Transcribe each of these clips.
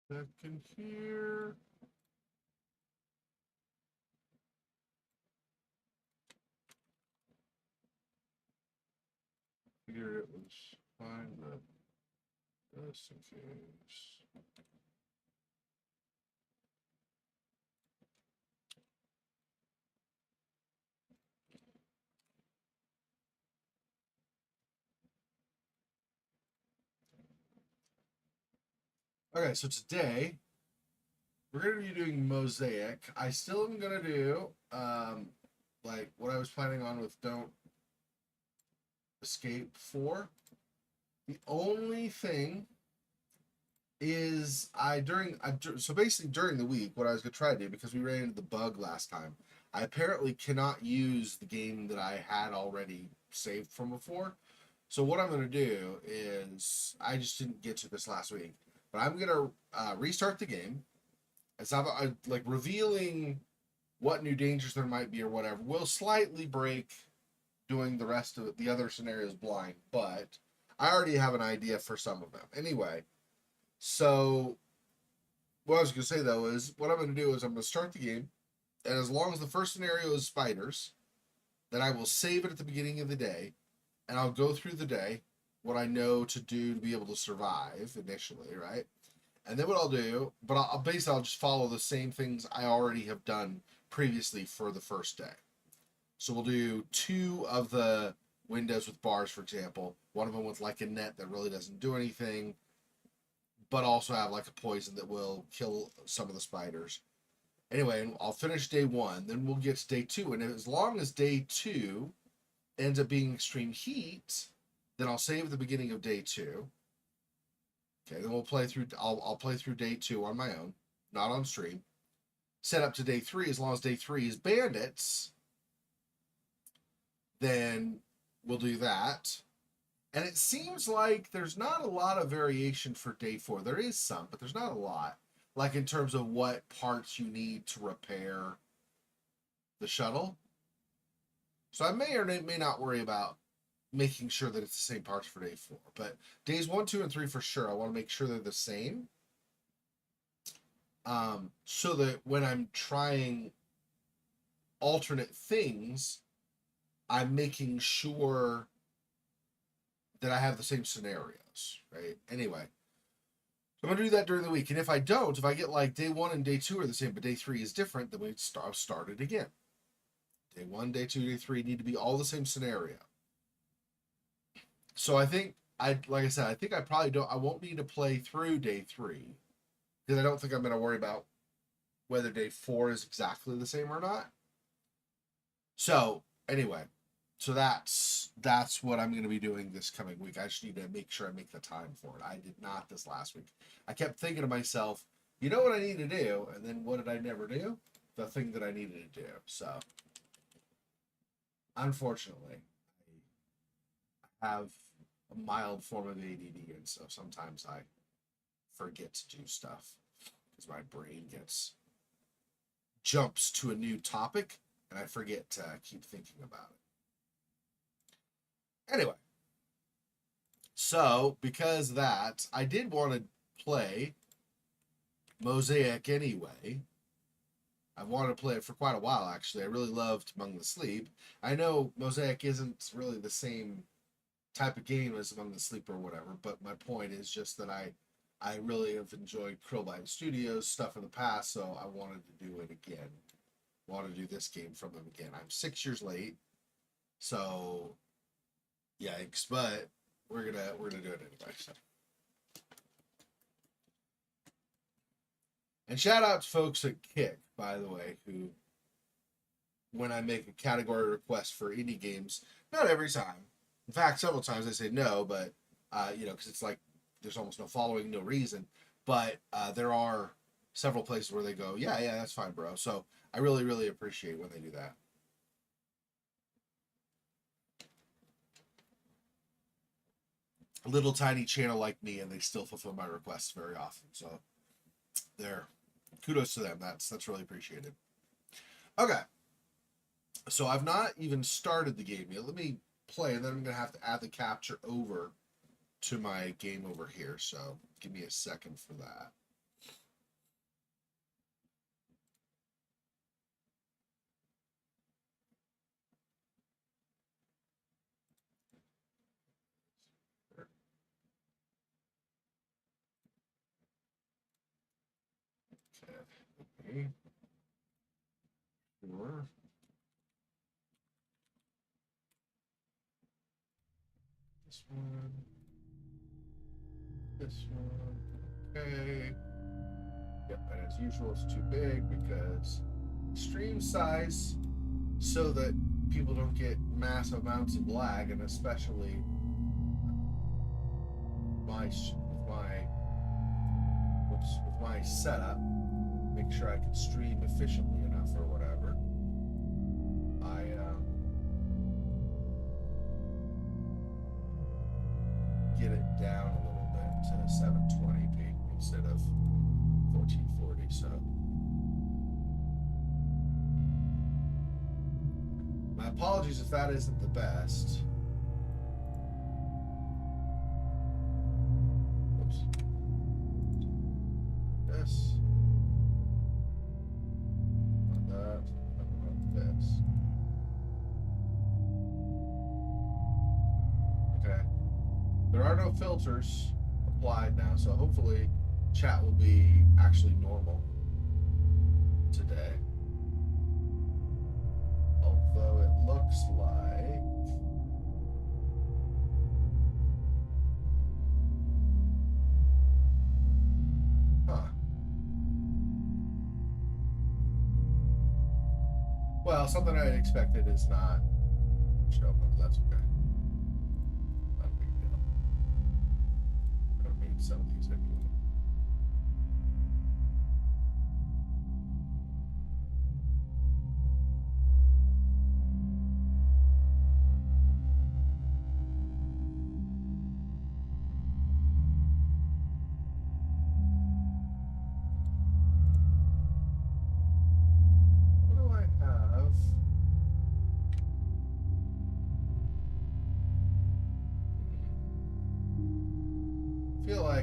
Second here. Figured it was fine, but just in case. Okay, so today we're gonna be doing Mosaic. I still am gonna do like what I was planning on with Don't Escape 4. The only thing is so basically during the week what I was gonna try to do, because we ran into the bug last time, I apparently cannot use the game that I had already saved from before. So what I'm gonna do is, I just didn't get to this last week, but I'm gonna restart the game. It's not like revealing what new dangers there might be or whatever. Will slightly break doing the rest of the other scenarios blind, but I already have an idea for some of them. Anyway, so what I was going to say though is, what I'm going to do is I'm going to start the game, and as long as the first scenario is spiders, then I will save it at the beginning of the day, and I'll go through the day, what I know to do to be able to survive initially, right? And then what I'll do, but I'll basically I'll just follow the same things I already have done previously for the first day. So we'll do 2 of the windows with bars, for example. One of them with like a net that really doesn't do anything, but also have like a poison that will kill some of the spiders. Anyway, I'll finish day 1, then we'll get to day 2, and as long as day 2 ends up being extreme heat, then I'll save the beginning of day 2. Okay, then we'll play through. I'll play through day 2 on my own, not on stream. Set up to day 3. As long as day 3 is bandits, then we'll do that. And it seems like there's not a lot of variation for day 4. There is some, but there's not a lot. Like in terms of what parts you need to repair the shuttle. So I may or may not worry about making sure that it's the same parts for day 4. But days 1, 2, and 3 for sure, I want to make sure they're the same. So that when I'm trying alternate things, I'm making sure that I have the same scenarios, right? Anyway, so I'm gonna do that during the week, and if I don't, if I get like day 1 and day 2 are the same, but day 3 is different, then we start it again. Day 1, day 2, day 3 need to be all the same scenario. So I think like I said, I think I won't need to play through day 3, because I don't think I'm gonna worry about whether day 4 is exactly the same or not. So anyway, so that's what I'm going to be doing this coming week. I just need to make sure I make the time for it. I did not this last week. I kept thinking to myself, you know what I need to do, and then what did I never do? The thing that I needed to do. So unfortunately, I have a mild form of ADD, and so sometimes I forget to do stuff because my brain jumps to a new topic, and I forget to keep thinking about it. Anyway, so because of that, I did want to play Mosaic anyway. I've wanted to play it for quite a while, actually. I really loved Among the Sleep. I know Mosaic isn't really the same type of game as Among the Sleep or whatever, but my point is just that I really have enjoyed Krillbine Studios stuff in the past, so I wanted to do it again. Want to do this game from them again. I'm 6 years late, so yikes! But we're gonna do it anyway. So. And shout out to folks at Kick, by the way, who, when I make a category request for indie games, not every time. In fact, several times I say no, but because it's like there's almost no following, no reason. But there are several places where they go, yeah, that's fine, bro. So I really, really appreciate when they do that. A little tiny channel like me, and they still fulfill my requests very often. So there, kudos to them. That's really appreciated. Okay, so I've not even started the game yet. Let me play, and then I'm gonna have to add the capture over to my game over here. So give me a second for that. Sure. This one. This one. Okay. Yep, and as usual, it's too big because stream size so that people don't get massive amounts of lag, and especially with my setup, make sure I can stream efficiently enough or whatever. I get it down a little bit to 720p instead of 1440. So my apologies if that isn't the best. Oops. This. Not that. Not this. Okay. There are no filters applied now, so hopefully chat will be actually normal today. Although it looks like well, something I expected is not showing up. That's okay. Not a big deal. I don't need some of these anyway.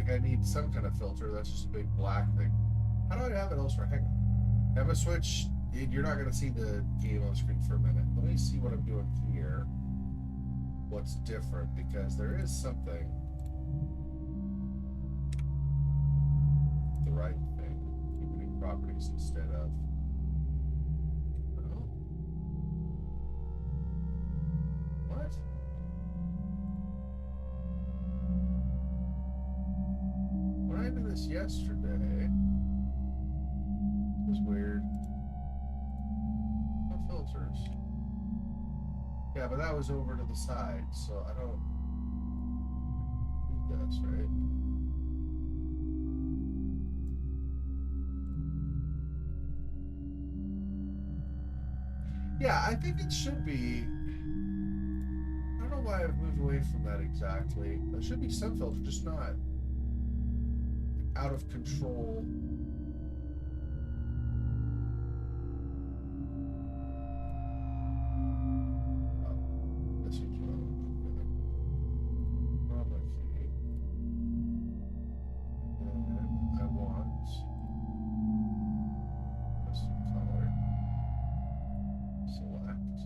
I need some kind of filter. That's just a big black thing. How do I have it elsewhere? Hang on. Have a switch. You're not going to see the game on the screen for a minute. Let me see what I'm doing here. What's different, because there is something. The right thing. Keeping properties instead of. Oh. What? I did this yesterday. It was weird. No filters. Yeah, but that was over to the side, so I don't need this, right? Yeah, I think it should be. I don't know why I've moved away from that exactly. There should be some filter, just not out of control. Oh, this is what I'm doing. And I want this color. Select.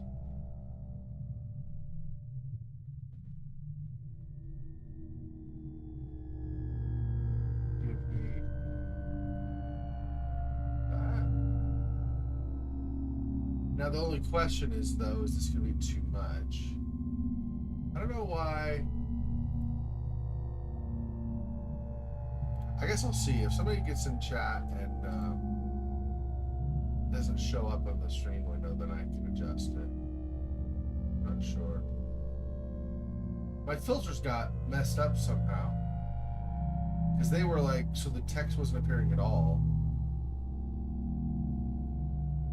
Now the only question is, though, is this going to be too much? I don't know why. I guess I'll see if somebody gets in chat and doesn't show up on the stream window, then I can adjust it. Not sure. My filters got messed up somehow because they were like, so the text wasn't appearing at all.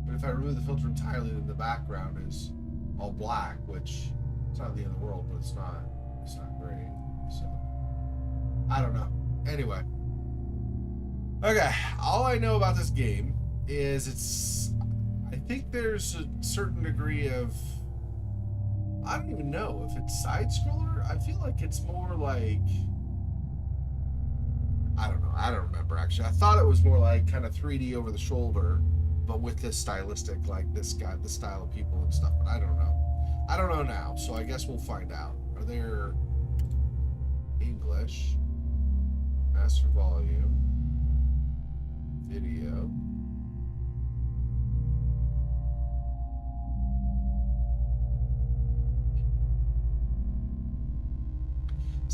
But if I remove the filter entirely, then the background is all black, which it's not the end of the world, but it's not great. So I don't know. Anyway. Okay, all I know about this game is I think there's a certain degree of, I don't even know if it's side scroller. I feel like it's more like, I don't know. I don't remember actually. I thought it was more like kind of 3D over the shoulder, but with this stylistic, like this guy, the style of people and stuff. But I don't know. I don't know now, so I guess we'll find out. Are there English, master volume, video,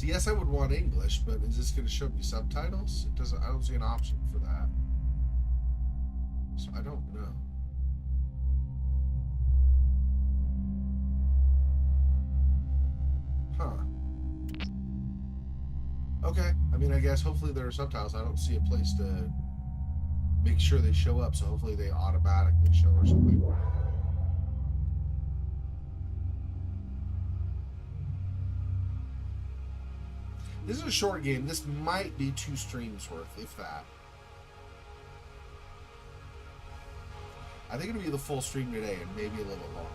So yes, I would want English, but is this going to show me subtitles? It doesn't. I don't see an option for that. So I don't know. Huh. Okay. I mean, I guess hopefully there are subtitles. I don't see a place to make sure they show up, so hopefully they automatically show or something. This is a short game. This might be 2 streams worth, if that. I think it'll be the full stream today and maybe a little bit longer.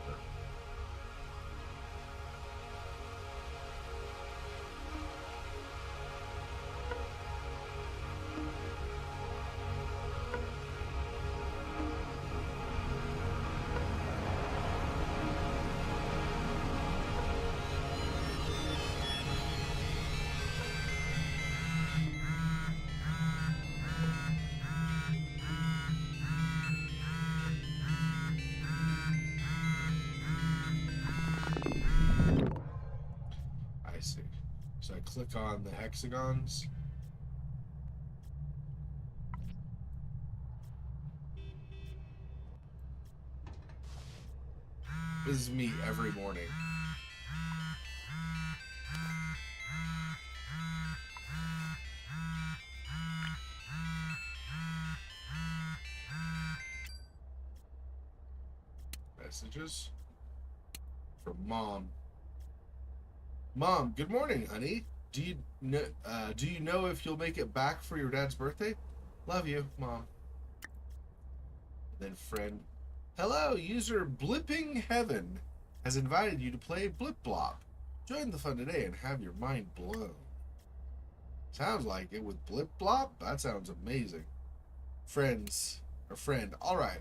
I see. So I click on the hexagons. This is me every morning. Messages from Mom. Mom, good morning, honey. Do you know if you'll make it back for your dad's birthday? Love you, Mom. And then friend. Hello, user Blipping Heaven has invited you to play Blip Blop. Join the fun today and have your mind blown. Sounds like it with Blip Blop? That sounds amazing. Friends, or friend, alright.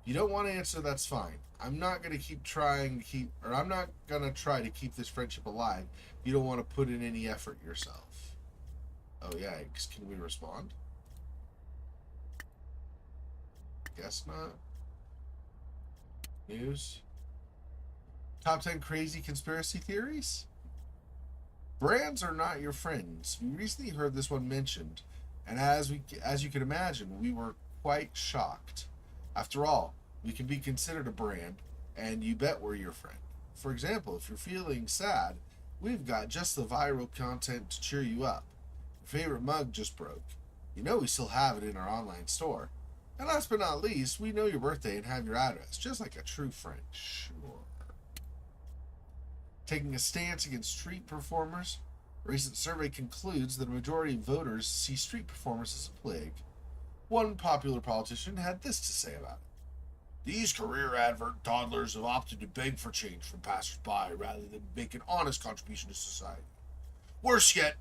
If you don't want to answer, that's fine. I'm not going to I'm not going to try to keep this friendship alive if you don't want to put in any effort yourself. Oh, yikes. Can we respond? Guess not. News. Top 10 crazy conspiracy theories? Brands are not your friends. We recently heard this one mentioned, and as you can imagine, we were quite shocked. After all, we can be considered a brand, and you bet we're your friend. For example, if you're feeling sad, we've got just the viral content to cheer you up. Your favorite mug just broke. You know we still have it in our online store. And last but not least, we know your birthday and have your address, just like a true friend. Sure. Taking a stance against street performers, a recent survey concludes that a majority of voters see street performers as a plague. One popular politician had this to say about it. These career advert toddlers have opted to beg for change from passers-by rather than make an honest contribution to society. Worse yet,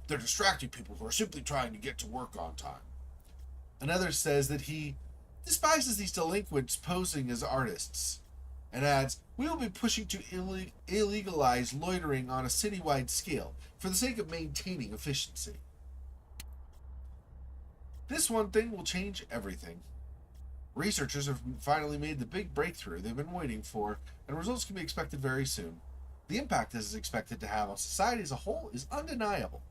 they're distracting people who are simply trying to get to work on time. Another says that he despises these delinquents posing as artists, and adds, we will be pushing to illegalize loitering on a citywide scale for the sake of maintaining efficiency. This one thing will change everything. Researchers have finally made the big breakthrough they've been waiting for, and results can be expected very soon. The impact this is expected to have on society as a whole is undeniable.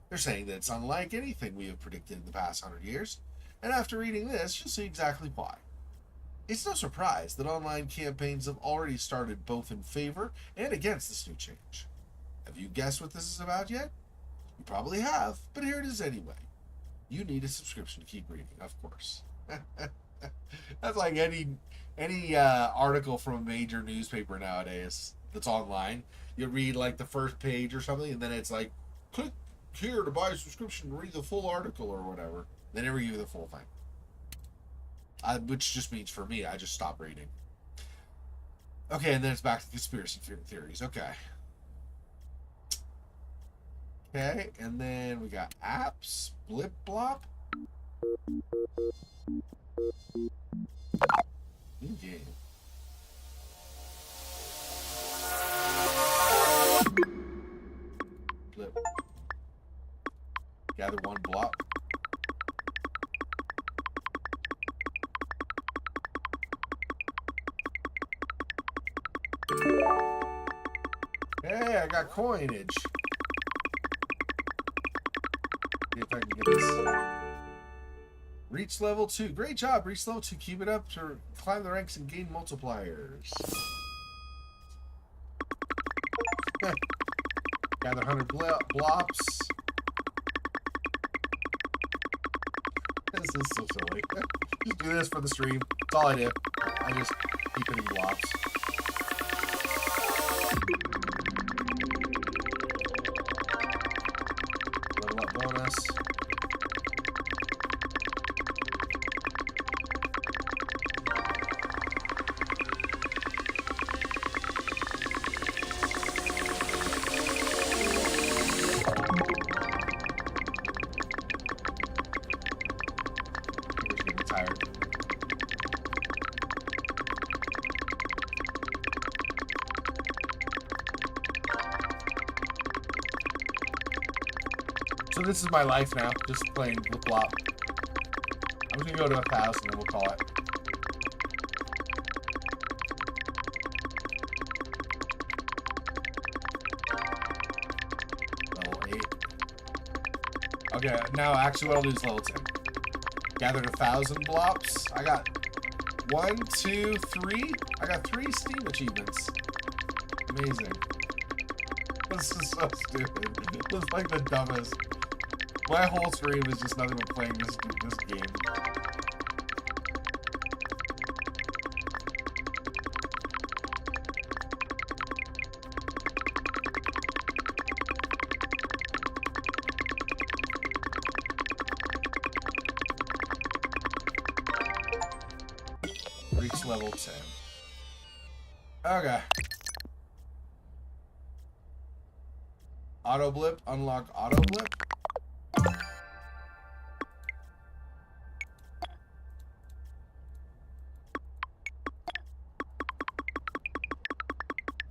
They're saying that it's unlike anything we have predicted in the past 100 years, and after reading this, you'll see exactly why. It's no surprise that online campaigns have already started both in favor and against this new change. Have you guessed what this is about yet? You probably have, but here it is anyway. You need a subscription to keep reading, of course. That's like any article from a major newspaper nowadays that's online. You read like the first page or something, and then it's like, click here to buy a subscription and read the full article or whatever. They never give you the full thing. Which just means for me, I just stop reading. Okay, and then it's back to conspiracy theories. Okay. Okay, and then we got apps, Blip Blop. New game. Blip. Gather one block. Hey, I got coinage. See if I can get this. Reach level 2. Great job. Reach level 2. Keep it up to climb the ranks and gain multipliers. Gather 100 blops. This is so silly. Just do this for the stream. That's all I do. I just keep hitting blops. Level up bonus. So this is my life now, just playing with Blop. I'm just gonna go to 1,000 and we'll call it. Level 8. Okay, now actually what I'll do is level 10. Gathered 1,000 blops. I got 1, 2, 3. I got 3 Steam achievements. Amazing. This is so stupid. This is like the dumbest. My whole stream is just nothing but playing this game. Reach level 10. Okay. Auto blip, unlock auto blip.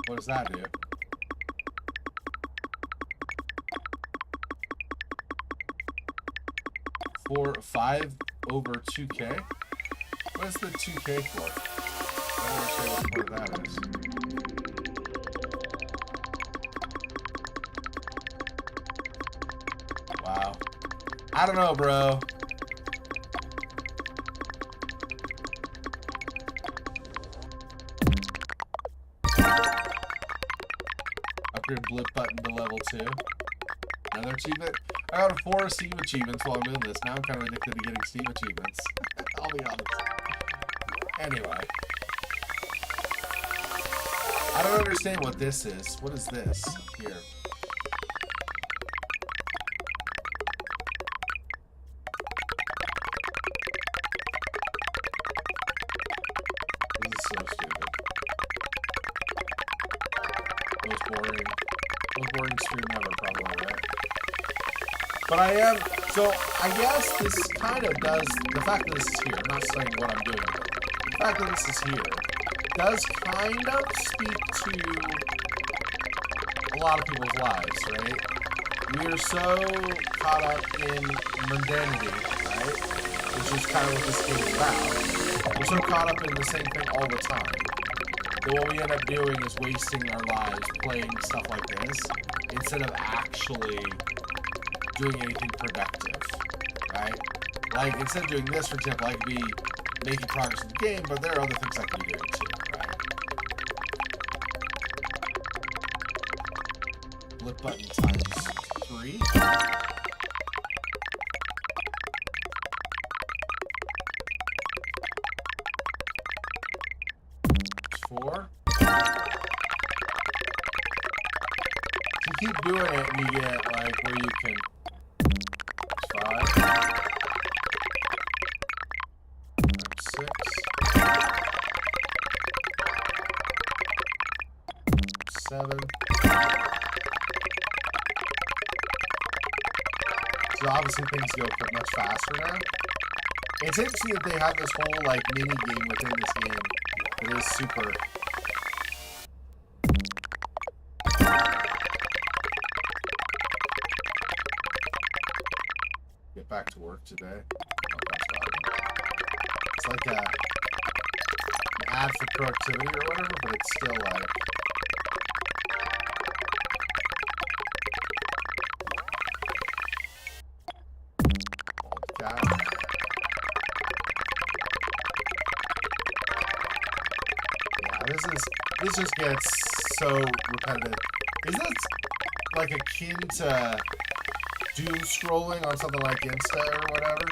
What does that do? For 5 over 2K? What is the 2K for? I don't understand what that is. Wow. I don't know, bro. Upgrade blip button to level 2. Another achievement. I got 4 Steam achievements while I'm doing this. Now I'm kind of addicted to getting Steam achievements. I'll be honest. Anyway. I don't understand what this is. What is this? Here. This is so stupid. Most boring stream ever, probably, right? But I am, so I guess this kind of does, the fact that this is here, I'm not saying what I'm doing, but the fact that this is here does kind of speak to a lot of people's lives, right? We are so caught up in mundanity, right? Which is kind of what this game is about. We're so caught up in the same thing all the time that what we end up doing is wasting our lives playing stuff like this instead of actually doing anything productive, right? Like, instead of doing this, for example, I could be making progress in the game, but there are other things I could be doing too, right? Blip button times 3. 4. You keep doing it and you get, like, where you can... 5. 6. 7. So obviously things go much faster now. It's interesting that they have this whole, like, mini game within this game. It is super... Get back to work today. It's like an ad for productivity or whatever, but it's still like... this just gets so repetitive. Is this like akin to doom scrolling on something like Insta or whatever?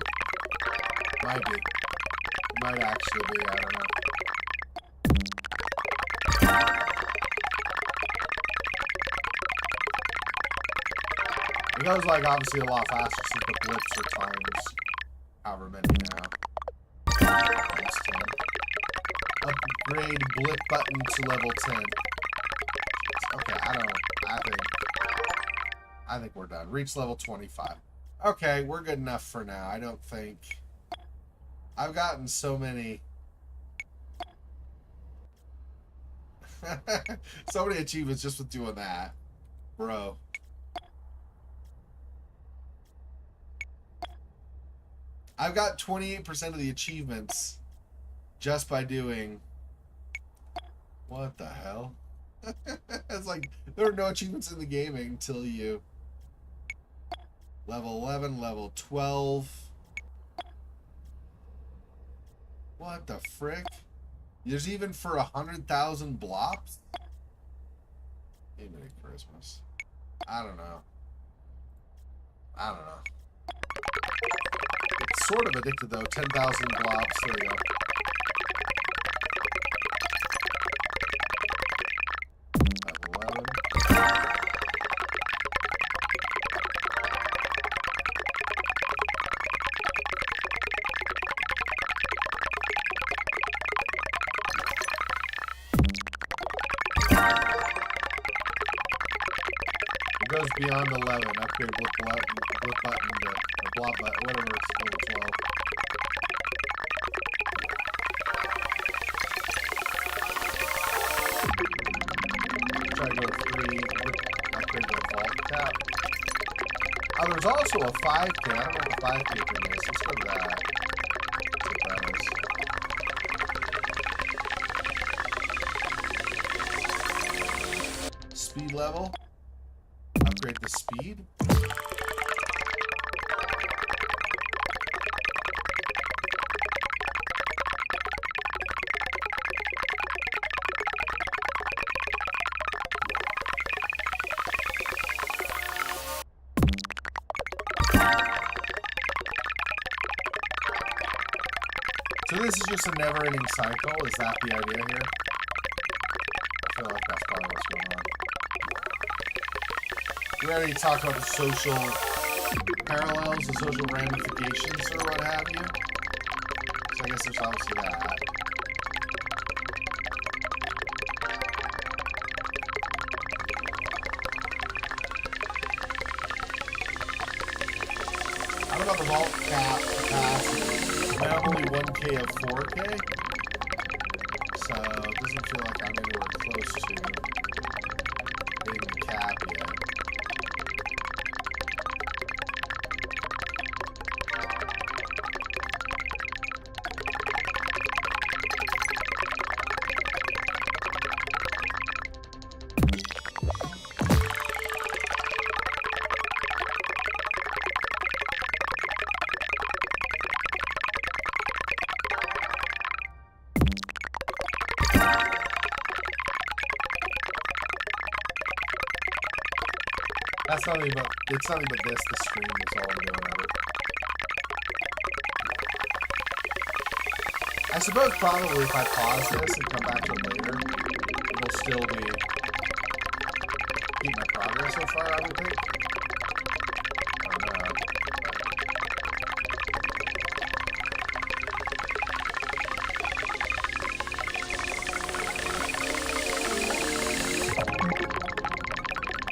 Might be. Might actually be, I don't know. It goes like obviously a lot faster since the blips are times however many now. Times 10. Upgrade blip button to level 10. Okay, I think we're done. Reach level 25. Okay, we're good enough for now. I don't think I've gotten so many so many achievements just with doing that. Bro. I've got 28% of the achievements just by doing... What the hell? It's like, there are no achievements in the game until you... Level 11, level 12. What the frick? There's even for 100,000 blops? Hey, Merry Christmas. I don't know. It's sort of addicted though. 10,000 blops. There we go. Level 11. Goes beyond 11. Upgrade blip button to blob button, whatever it's called, 12. Try to go 3. Upgrade the vault cap. Oh, there's also a 5K. I don't know what the 5K thing is. Let's go to that. Let's see what that is. Speed level. Upgrade the speed. So this is just a never-ending cycle. Is that the idea here? I feel like that's probably what's going on. We already talked about the social parallels, the social ramifications, or what have you. So I guess there's obviously that. I don't know about the vault cap capacity. I have only 1K of 4K. So it doesn't feel like I'm anywhere close to hitting the cap yet. That's nothing but, it's nothing but this, the stream is all I'm doing of it. I suppose probably if I pause this and come back to it later, it'll still be, keep my progress so far, I would think. I don't know.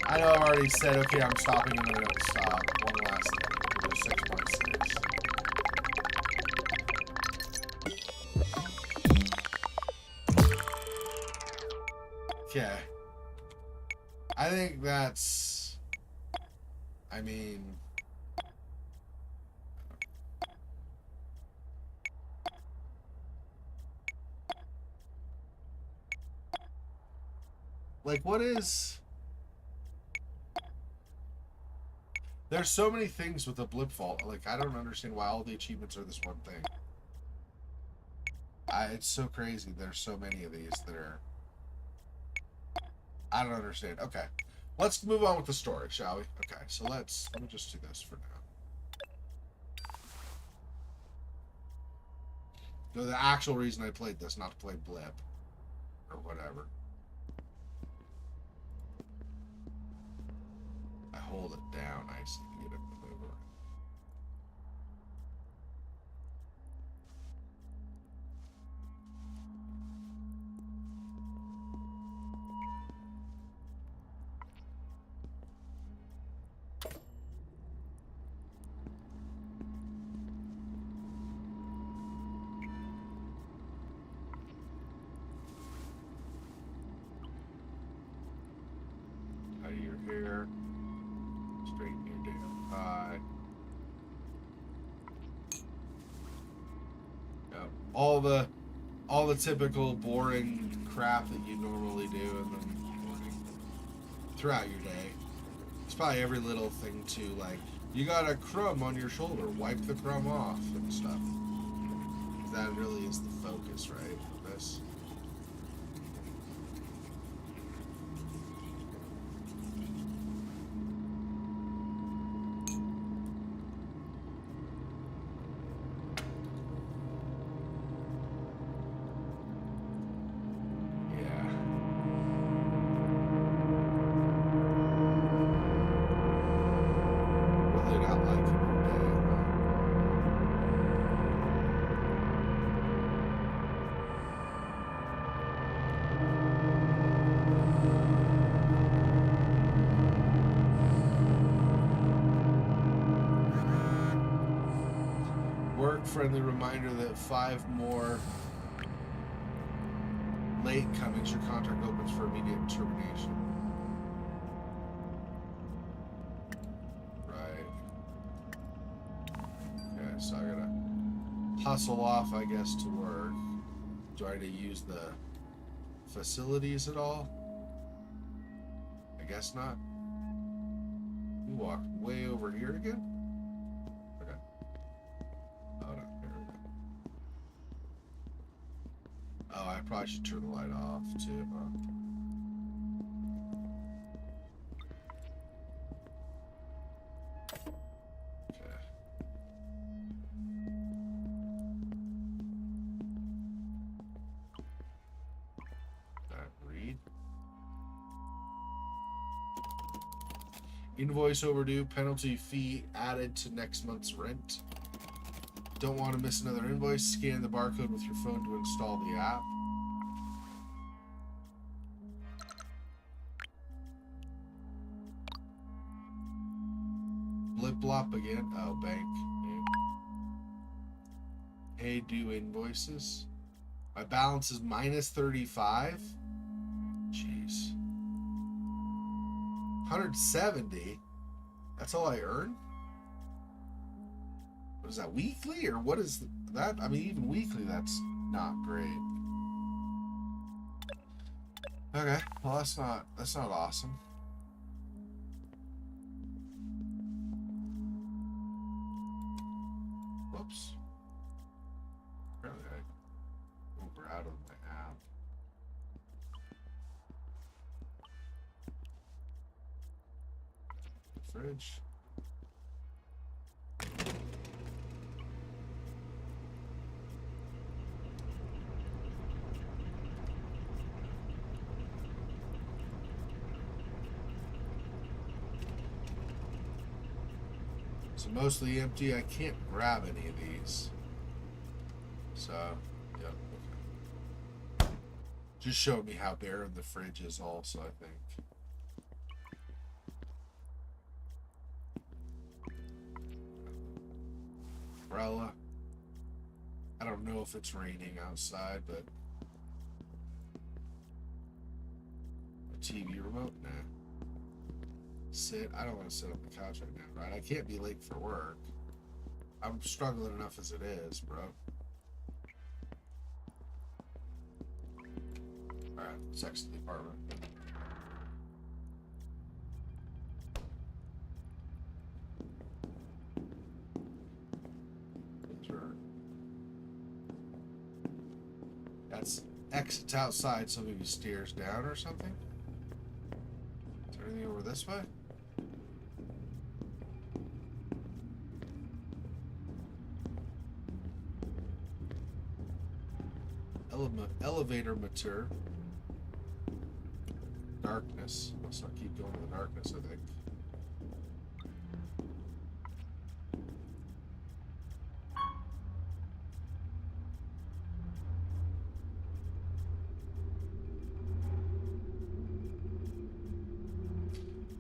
I know I've already said, okay, I'm stopping, and then I don't stop. One last thing. 6.6. Okay. I think that's... I mean... Like, what is... There's so many things with the blip vault. Like, I don't understand why all the achievements are this one thing. It's so crazy. There's so many of these that are I don't understand. Okay. Let's move on with the story, shall we? Okay, so let me just do this for now. No, the actual reason I played this, not to play Blip or whatever. I hold it down, I see to get it to move around. Out of your hair, straighten your damn eye. Yep. All the typical boring crap that you normally do in the morning throughout your day. It's probably every little thing too, like you got a crumb on your shoulder, wipe the crumb off and stuff. That really is the focus, right? Of this. Friendly reminder that 5 more late comings, your contract opens for immediate termination. Right. Okay, so I gotta hustle off, I guess, to work. Do I need to use the facilities at all? I guess not. You walk way over here again? Oh, I probably should turn the light off too, huh? Okay. Read. Invoice overdue, penalty fee added to next month's rent. Don't want to miss another invoice? Scan the barcode with your phone to install the app. Blip blop again. Oh, bank. Hey, due invoices. My balance is minus 35. Jeez. 170? That's all I earn? What is that, weekly, or what is that? I mean, even weekly, that's not great. Okay, well, that's not awesome. Whoops. Apparently I over out of my app. Fridge. So mostly empty. I can't grab any of these. So, yep. Okay. Just showed me how barren the fridge is also, I think. Umbrella. I don't know if it's raining outside, but a TV remote? Nah. Sit. I don't want to sit on the couch right now, right? I can't be late for work. I'm struggling enough as it is, bro. Alright, let's exit the apartment. That's exits outside, so maybe stairs down or something. this way? Elevator mature. Darkness. Let's not keep going to the darkness, I think.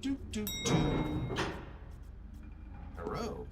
Doop, doop, doop. Hello.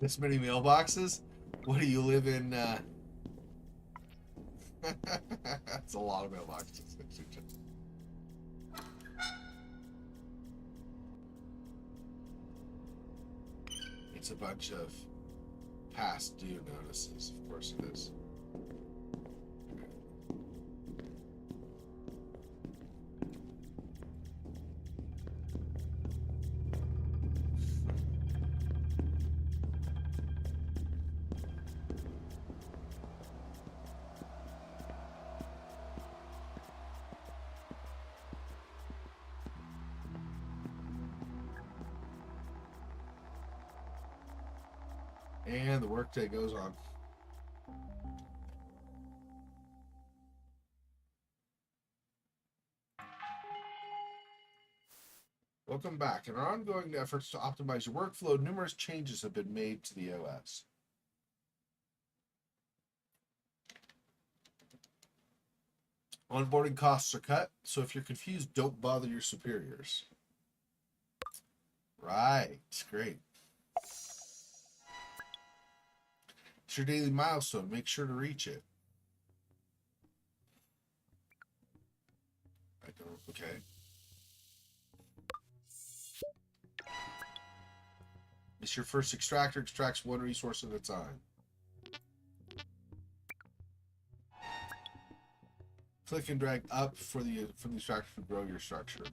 This many mailboxes? What do you live in? That's a lot of mailboxes. It's a bunch of past due notices. Of course it is. And the workday goes on. Welcome back. In our ongoing efforts to optimize your workflow, numerous changes have been made to the OS. Onboarding costs are cut, so if you're confused, don't bother your superiors. Right, great. It's your daily milestone. Make sure to reach it. I don't. Okay. It's your first extractor. Extracts one resource at a time. Click and drag up from the extractor to grow your structure.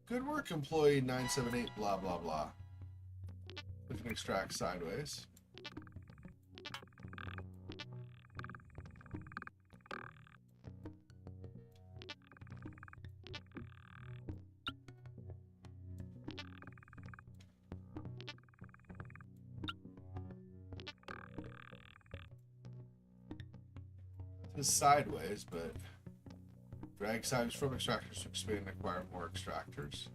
Good work, employee 978, blah, blah, blah. We can extract sideways. This is sideways, but drag sideways from extractors to expand and acquire more extractors.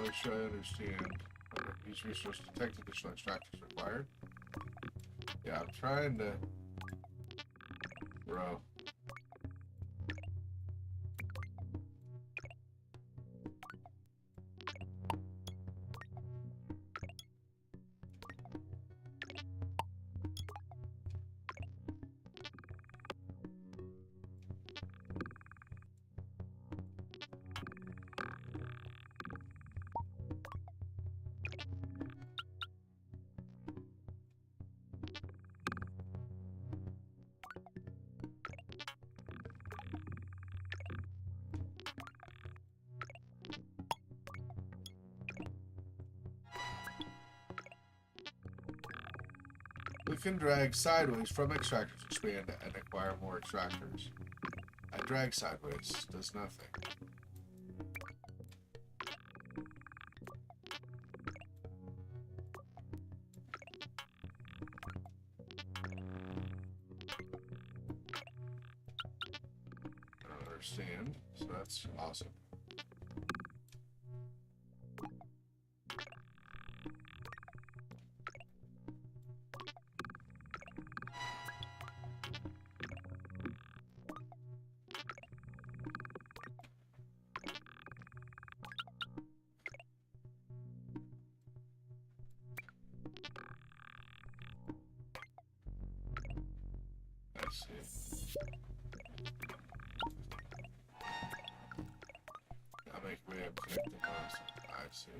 Make sure I understand. Each resource detect additional extractors required. Yeah, I'm trying to grow. can drag sideways from extractors, expand, and acquire more extractors. I drag sideways, does nothing. I don't understand, so that's awesome. I see. I'll make way of connecting those. I see.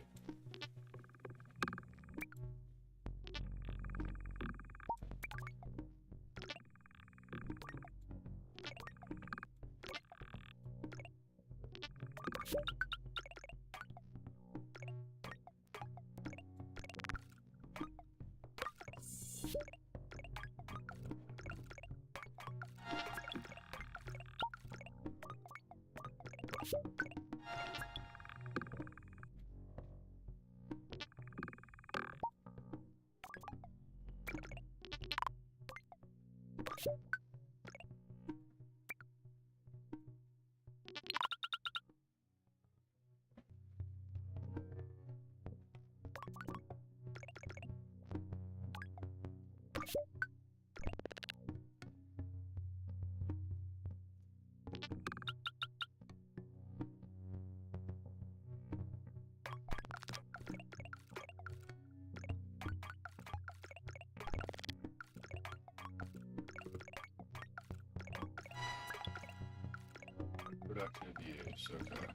Productive use, okay.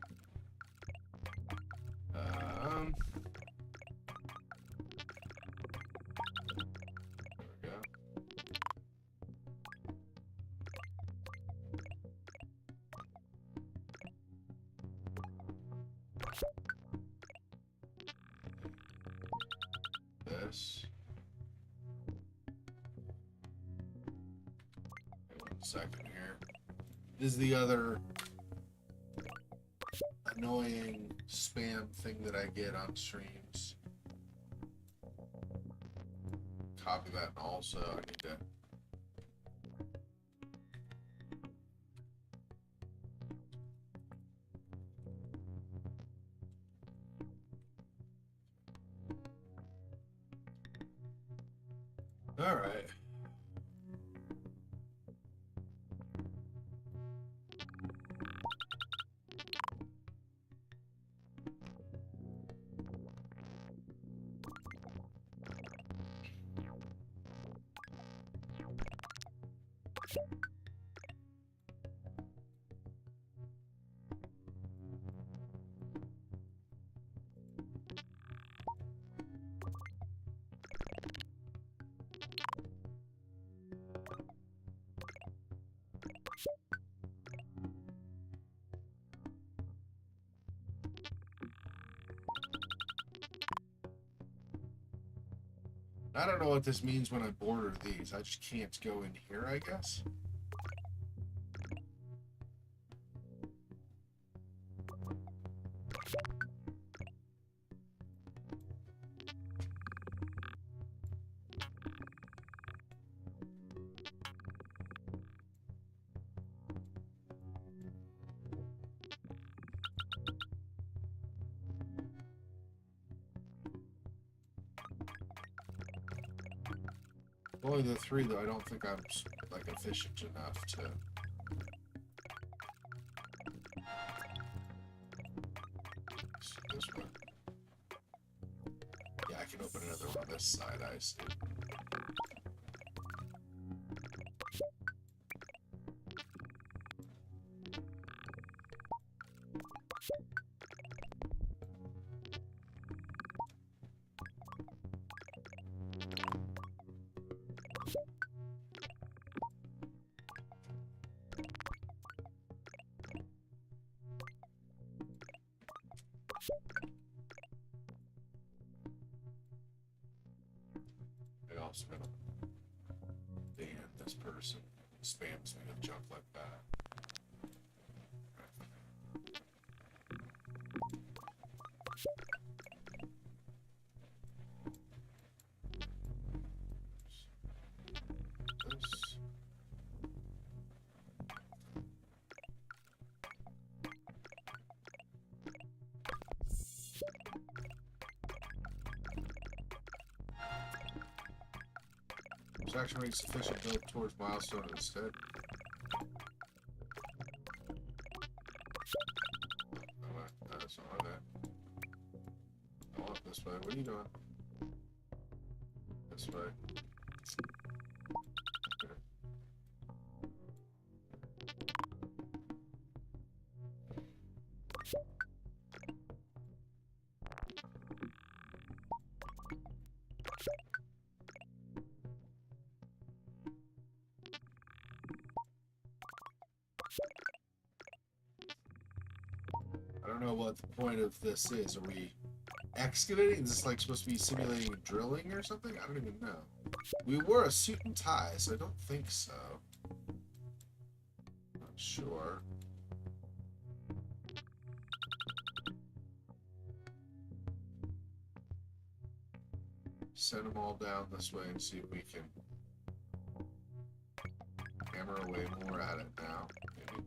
There we go. This. Wait 1 second here. This is the other annoying spam thing that I get on streams. Copy that, and also I need to. All right. I don't know what this means when I border these. I just can't go in here, I guess. Only the 3, though. I don't think I'm like efficient enough to. This one. Yeah, I can open another one on this side. I see. I also got spams me with junk like that. This. There's actually sufficient build towards milestone instead. That's not that. I want this way. What are you doing? This way. Okay. I don't know what the point of this is. Are we excavating? Is this like supposed to be simulating drilling or something? I don't even know. We wore a suit and tie, so I don't think so. Not sure. Send them all down this way and see if we can hammer away more at it now. Maybe.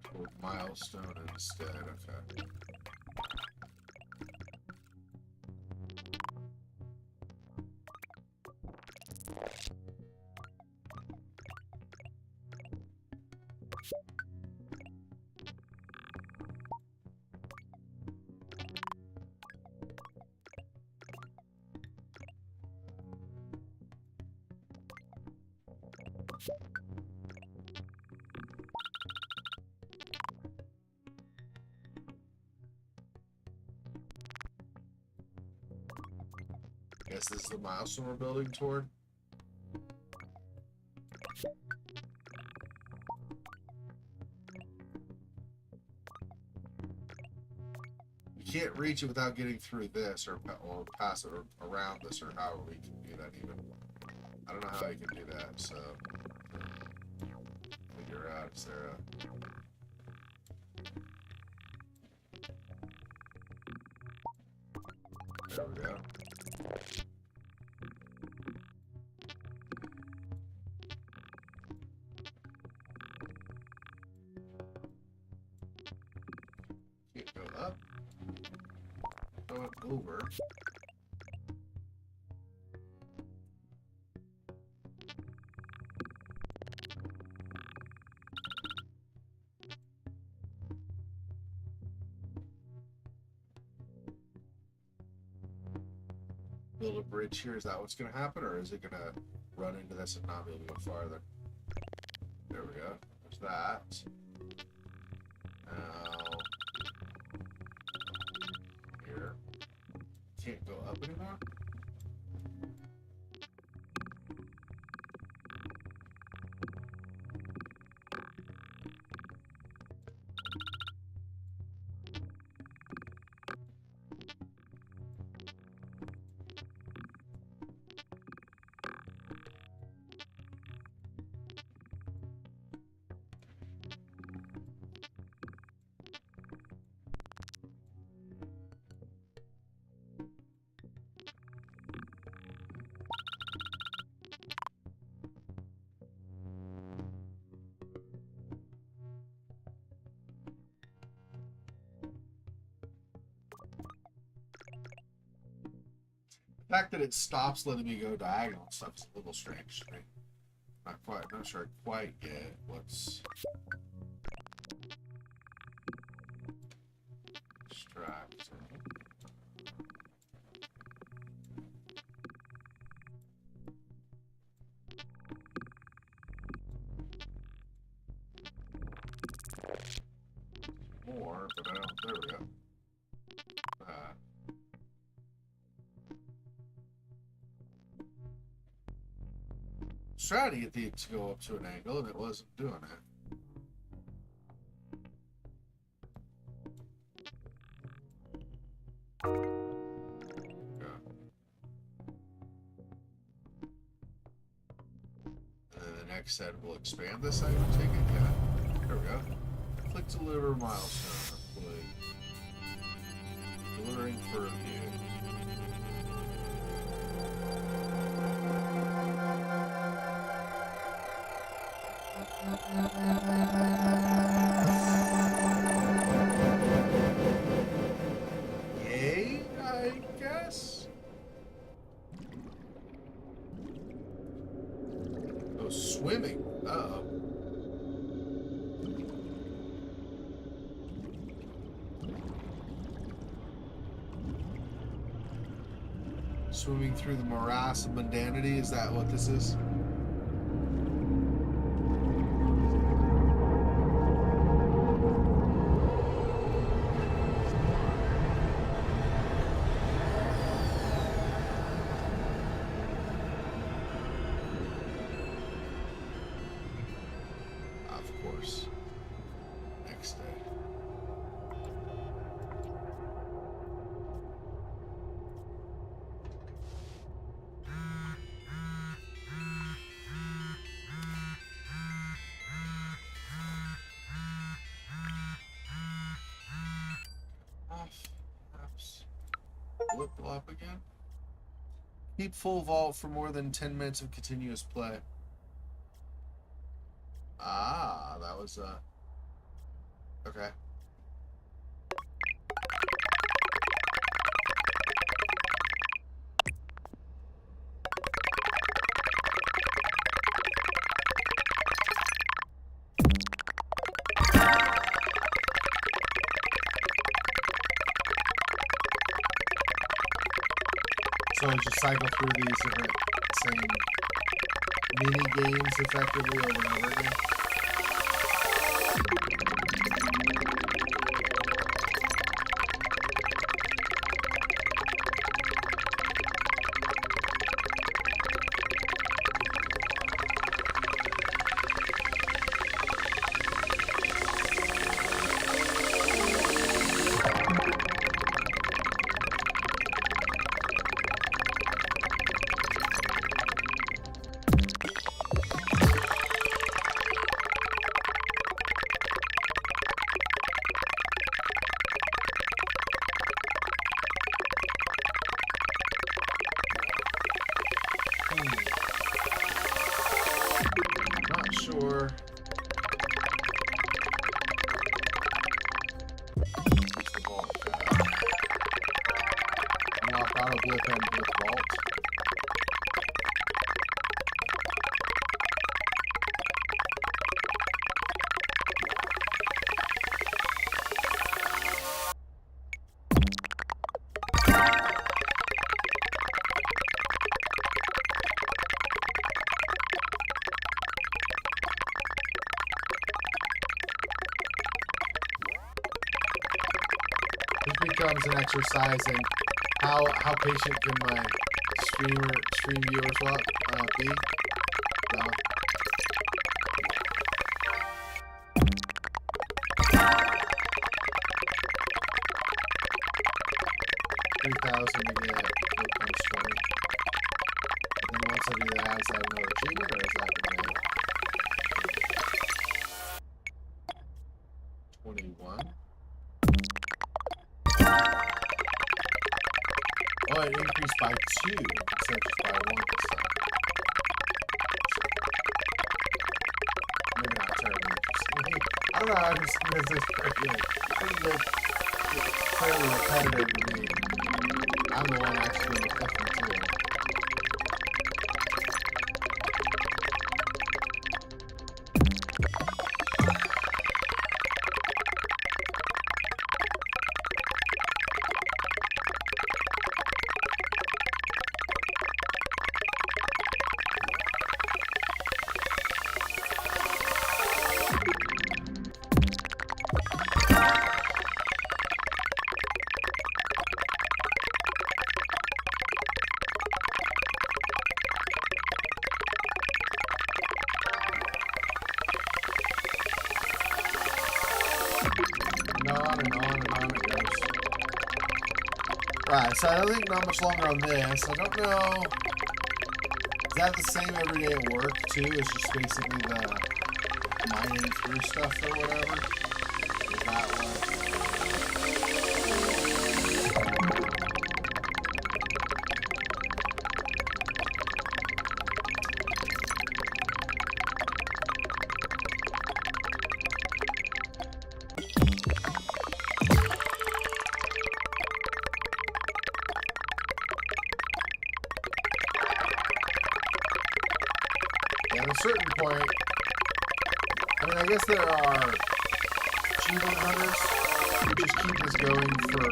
Toward milestone instead, okay. Guess this is the milestone we're building toward. You can't reach it without getting through this or pass it or around this or however we can do that even. I don't know how you can do that, so figure out. Is there a... There we go. Can't go up. Go up over. Build a bridge here. Is that what's going to happen, or is it going to run into this and not be able to go farther? There we go. There's that. Now, here. Can't go up anymore? The fact that it stops letting me go diagonal and stuff is a little strange to me. Not sure I quite get what's distracting. More, but I don't. There we go. I was trying to get it to go up to an angle and it wasn't doing it. X said we'll expand this, I would take it. Yeah. There we go. Click deliver milestone. Delivering for review. Yay, I guess. Oh, swimming. Uh-oh. Swimming through the morass of mundanity, is that what this is? Of course. Next day. Flip flop again. Keep full vault for more than 10 minutes of continuous play. Ah, that was okay. So I just cycle through these different same mini games effectively over and over again. Not sure. What's the vault tab? Unlock auto blip and blip vault. This becomes an exercise in how patient can my stream viewers be. No. $3,000 to get 4 times 20. And then once I do that, is that another achievement or is that another 21? Oh, it increased by 2 instead of just by 1 this time. Maybe not terribly interesting. I don't know, I'm just going to say fairly repetitive to me. I'm the one actually doing the cooking too. On and on and on it goes. Right, so I think not much longer on this. I don't know. that the same every day at work too? It's just basically the mining through stuff or whatever? Is that what? At a certain point, I mean, I guess there are achievement hunters who just keep this going for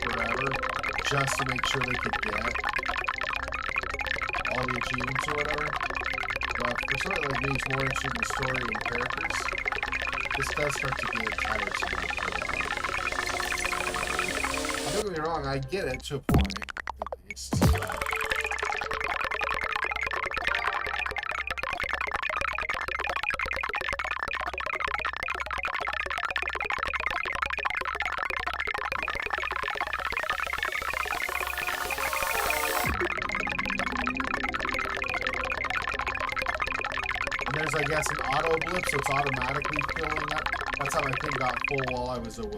forever just to make sure they could get all the achievements or whatever. But for somebody like me who's more interested in the story and characters, this does start to get tiresome after a while. Don't get me wrong, I get it to a point, at least. There's, I guess, an auto blip, so it's automatically filling up. That's how my thing got full while I was away,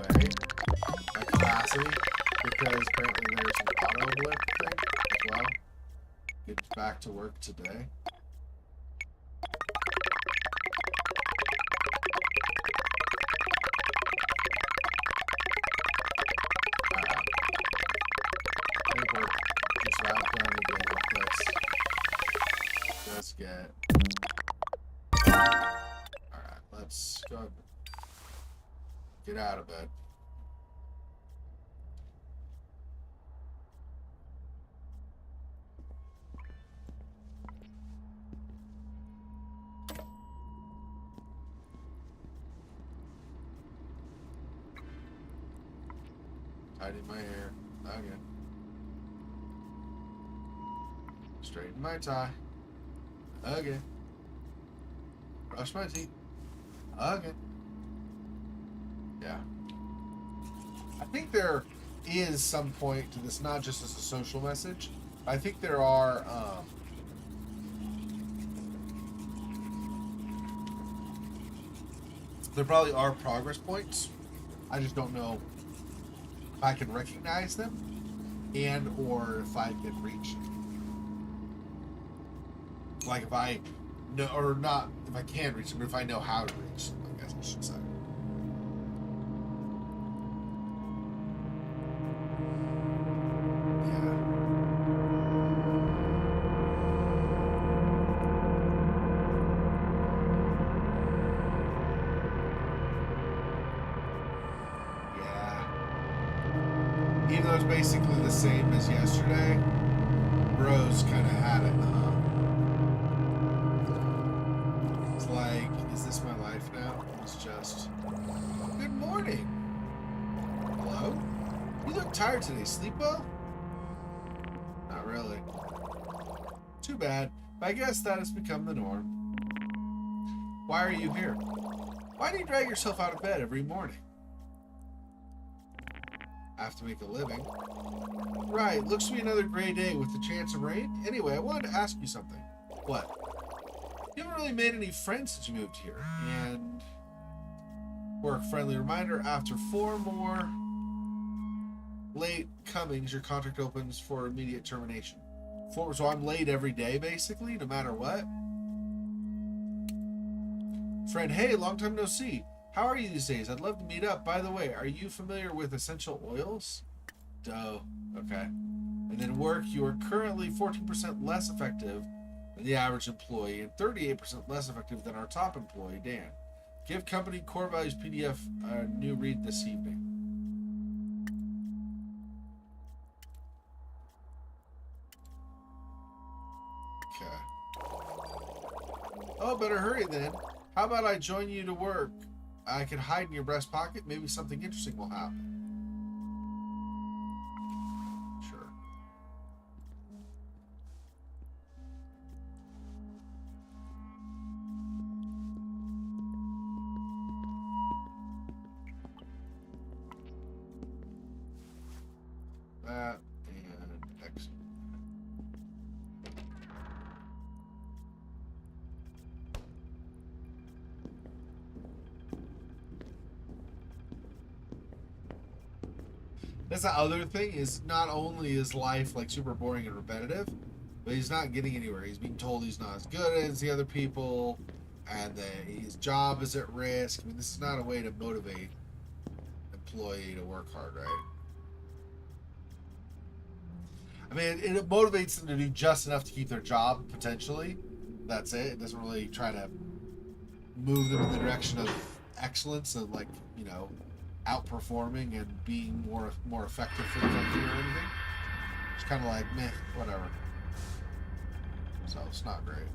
my capacity, because apparently there's an auto blip thing as well. Get back to work today. Alright. I think we're just about done again with this. Let's get... Alright, let's go. Get out of bed. Tidy my hair. Okay. Straighten my tie. Okay. Brush my teeth. Okay. Yeah. I think there is some point to this, not just as a social message. I think there are, there probably are progress points. I just don't know if I can recognize them and or if I can reach them. Like if I know, or not if I can reach them, but if I know how to reach them, I guess I should say. Even though it's basically the same as yesterday, bros kind of had it, huh? It's like, is this my life now? It's just, good morning. Hello? You look tired today. Sleep well? Not really. Too bad. But I guess that has become the norm. Why are you here? Why do you drag yourself out of bed every morning? I have to make a living. Right, looks to be another gray day with the chance of rain. Anyway, I wanted to ask you something. What? You haven't really made any friends since you moved here. And work friendly reminder, after 4 more late comings, your contract opens for immediate termination. So I'm late every day, basically, no matter what. Friend, hey, long time no see. How are you these days? I'd love to meet up. By the way, are you familiar with essential oils? Duh. Okay. And then work, you are currently 14% less effective than the average employee and 38% less effective than our top employee, Dan. Give company core values PDF a new read this evening. Okay. Oh, better hurry then. How about I join you to work? I can hide in your breast pocket. Maybe something interesting will happen. Sure. That and X. That's the other thing, is not only is life like super boring and repetitive, but he's not getting anywhere. He's being told he's not as good as the other people, and that his job is at risk. I mean, this is not a way to motivate an employee to work hard, right? I mean, it motivates them to do just enough to keep their job, potentially. That's it. It doesn't really try to move them in the direction of excellence and, like, you know, outperforming and being more effective for the company or anything. It's kind of like, meh, whatever. So it's not great.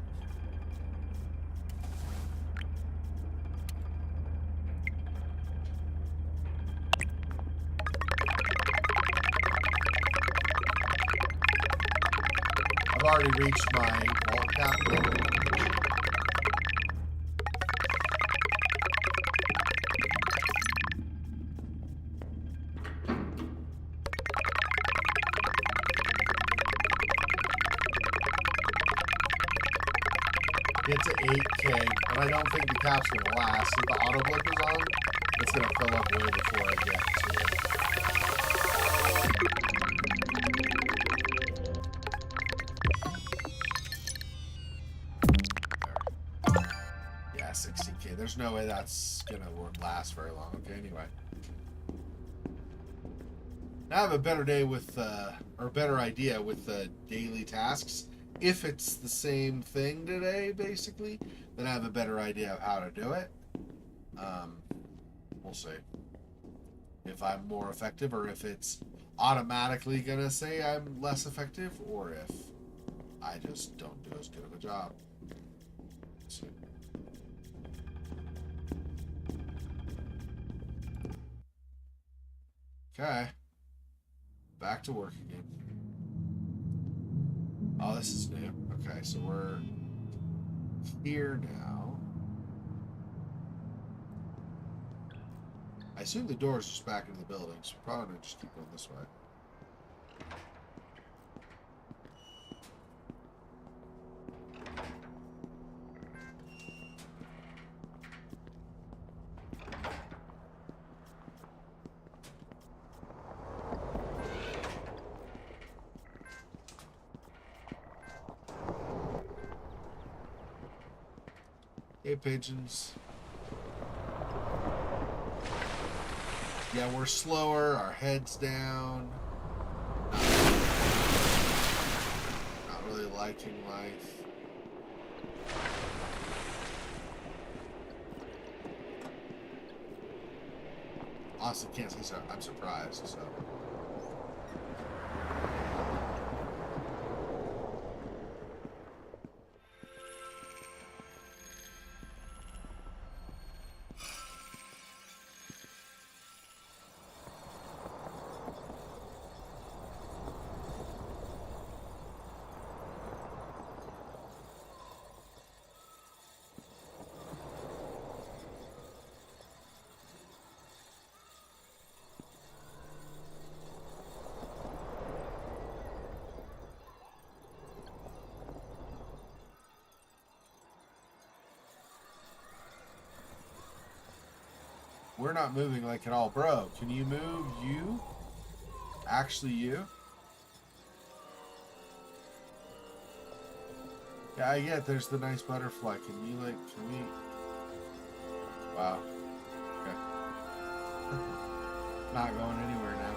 I've already reached my vault cap again. Get to 8K, and I don't think the cap's going to last. If the auto blip is on, it's going to fill up way before I get to it. There. Yeah, 16K. There's no way that's going to last very long. Okay, anyway. Now I have a better day with, or better idea with the daily tasks. If it's the same thing today, basically, then I have a better idea of how to do it. We'll see if I'm more effective, or if it's automatically gonna say I'm less effective, or if I just don't do as good of a job. Let's see. Okay, back to work again. Oh, this is new. Okay, so we're here now. I assume the door is just back into the building, so we're probably going to just keep going this way. Hey, pigeons. Yeah, we're slower, our head's down. Not really liking life. Honestly, can't say so. I'm surprised, so. We're not moving like at all. Bro, can you move you? Actually you? Yeah, I get there's the nice butterfly. Can we, like, can we... Wow. Okay. Not going anywhere now.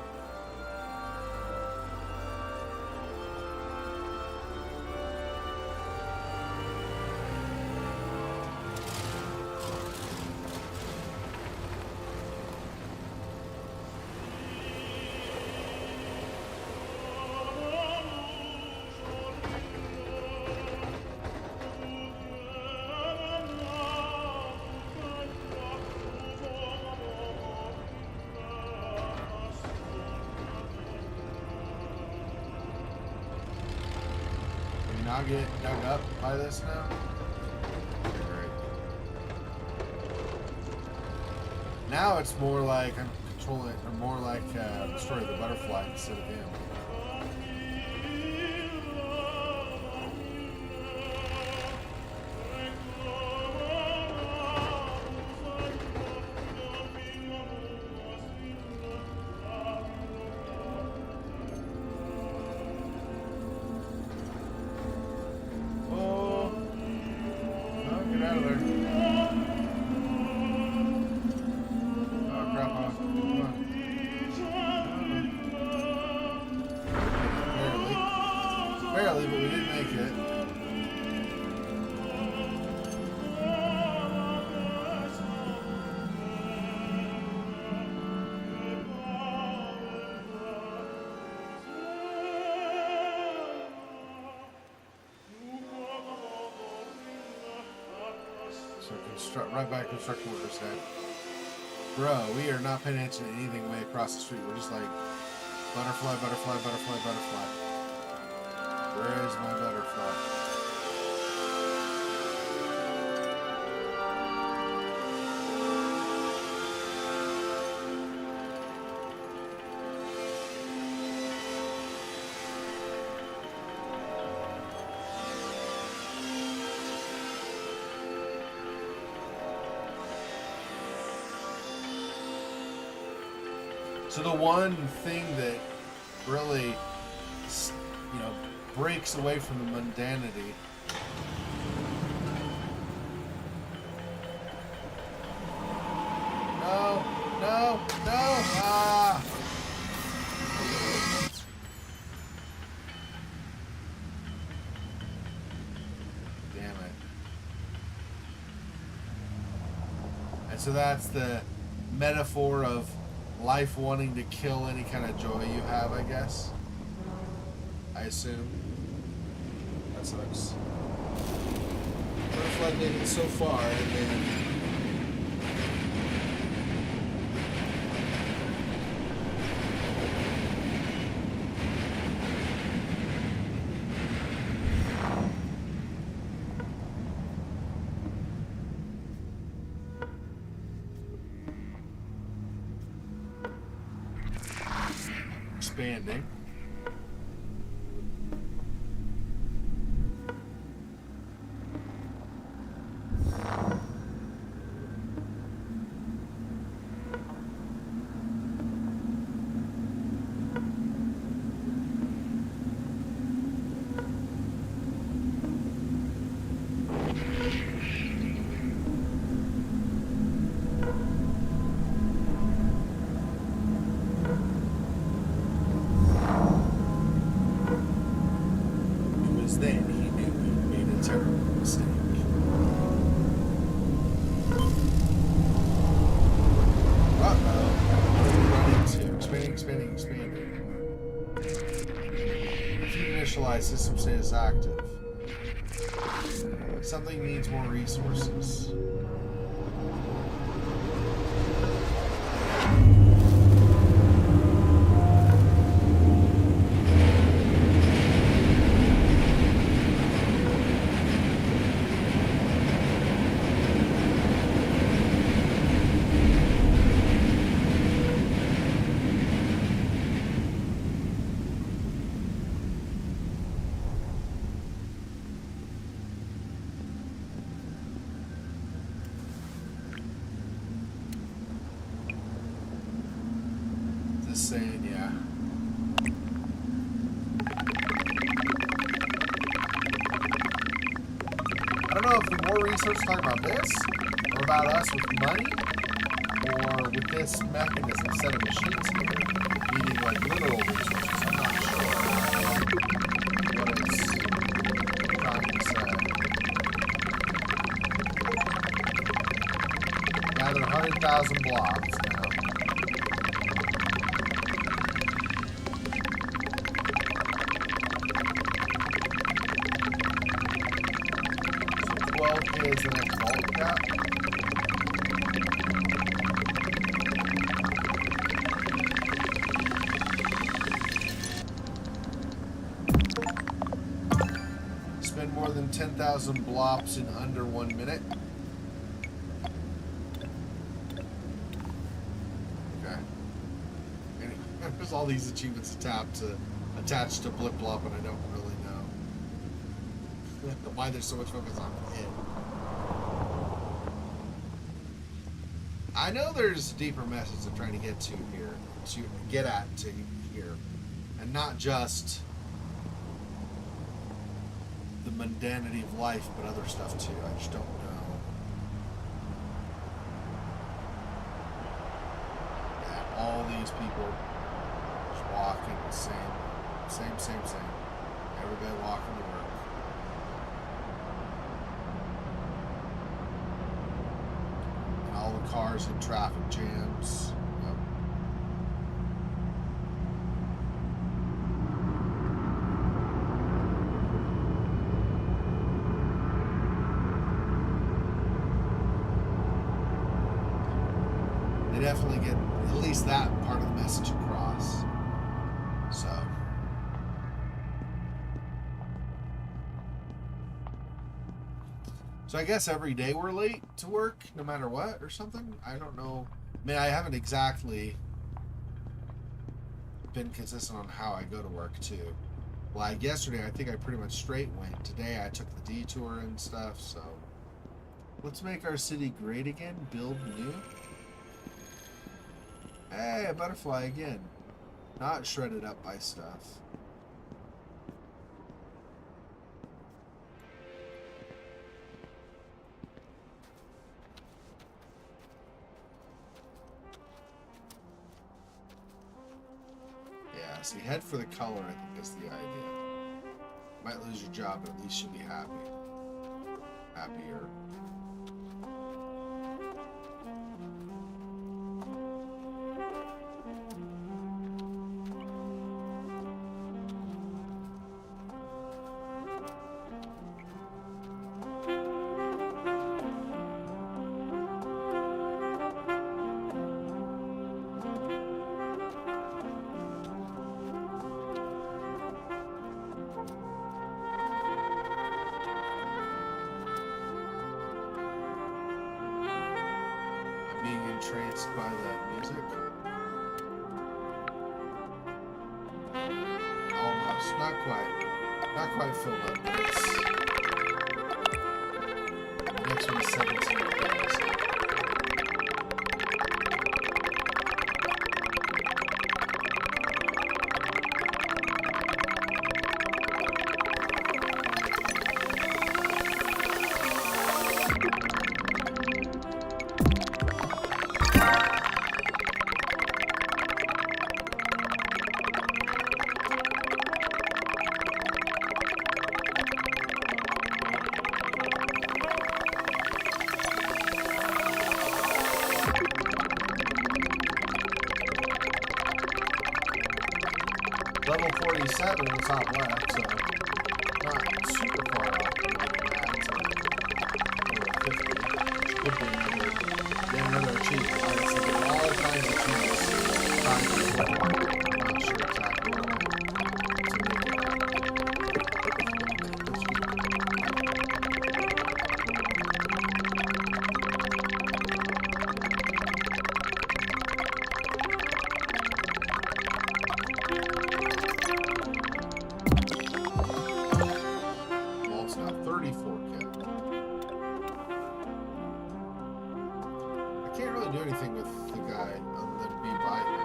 Not get dug up by this now? Great. Now it's more like I'm controlling, or more like destroy the butterfly instead of him. we didn't make it. So right by construction workers head. Bro, we are not paying attention to anything way across the street. We're just like butterfly, butterfly, butterfly, butterfly. Where is my butterfly? So the one thing that really, breaks away from the mundanity No! Ah! Damn it. And so that's the metaphor of life wanting to kill any kind of joy you have, I guess. I assume. That sucks. Butterfly made it so far, and then expanding. Then he knew he made a terrible mistake. Uh-oh. What did we run into? Expanding. If you initialize, system status active. Something needs more resources. Saying, yeah. I don't know if the more research talking about this, or about us with money, or with this mechanism, set of machines here, needing like literal resources. I'm not sure what it's trying to say. Gather 100,000 blocks now. Is the next vault cap. Spend more than 10,000 blops in under 1 minute. Okay. Anyway, there's all these achievements attached to Blip Blop, and I don't really know why there's so much focus on it. I know there's a deeper message I'm trying to get to here, and not just the mundanity of life, but other stuff too. I just don't know. Yeah, all these people just walking the same. Everybody walking to work. And all the cars in traffic jams. Yep. They definitely get at least that part of the message across. So I guess every day we're late to work, no matter what, or something. I don't know. I mean, I haven't exactly been consistent on how I go to work too. Like yesterday, I think I pretty much straight went. Today, I took the detour and stuff. So let's make our city great again. Build new. Hey, a butterfly again. Not shredded up by stuff. Yeah, see, head for the color, I think is the idea. Might lose your job, but at least you'll be happy. Happier. Entranced by the music. Almost, not quite filled up, but it's the next one is 17 days. Level 47 in the top left, so not super far off from that to level 50, which could be another achievement. Like I said, there are all kinds of achievements trying to perform. I'm not sure exactly what to make do anything with the guy other than be by him.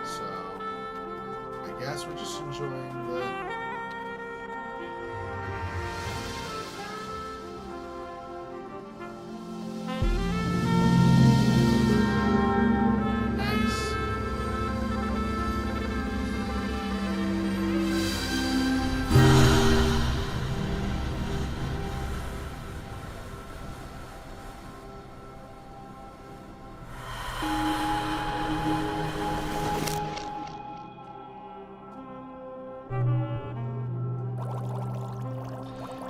So I guess we're just enjoying the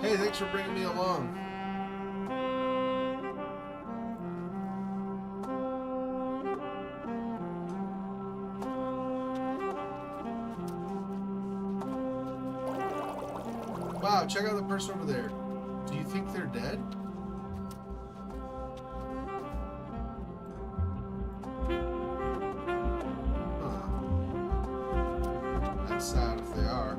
Hey, thanks for bringing me along. Wow, check out the person over there. Do you think they're dead? Huh. That's sad if they are.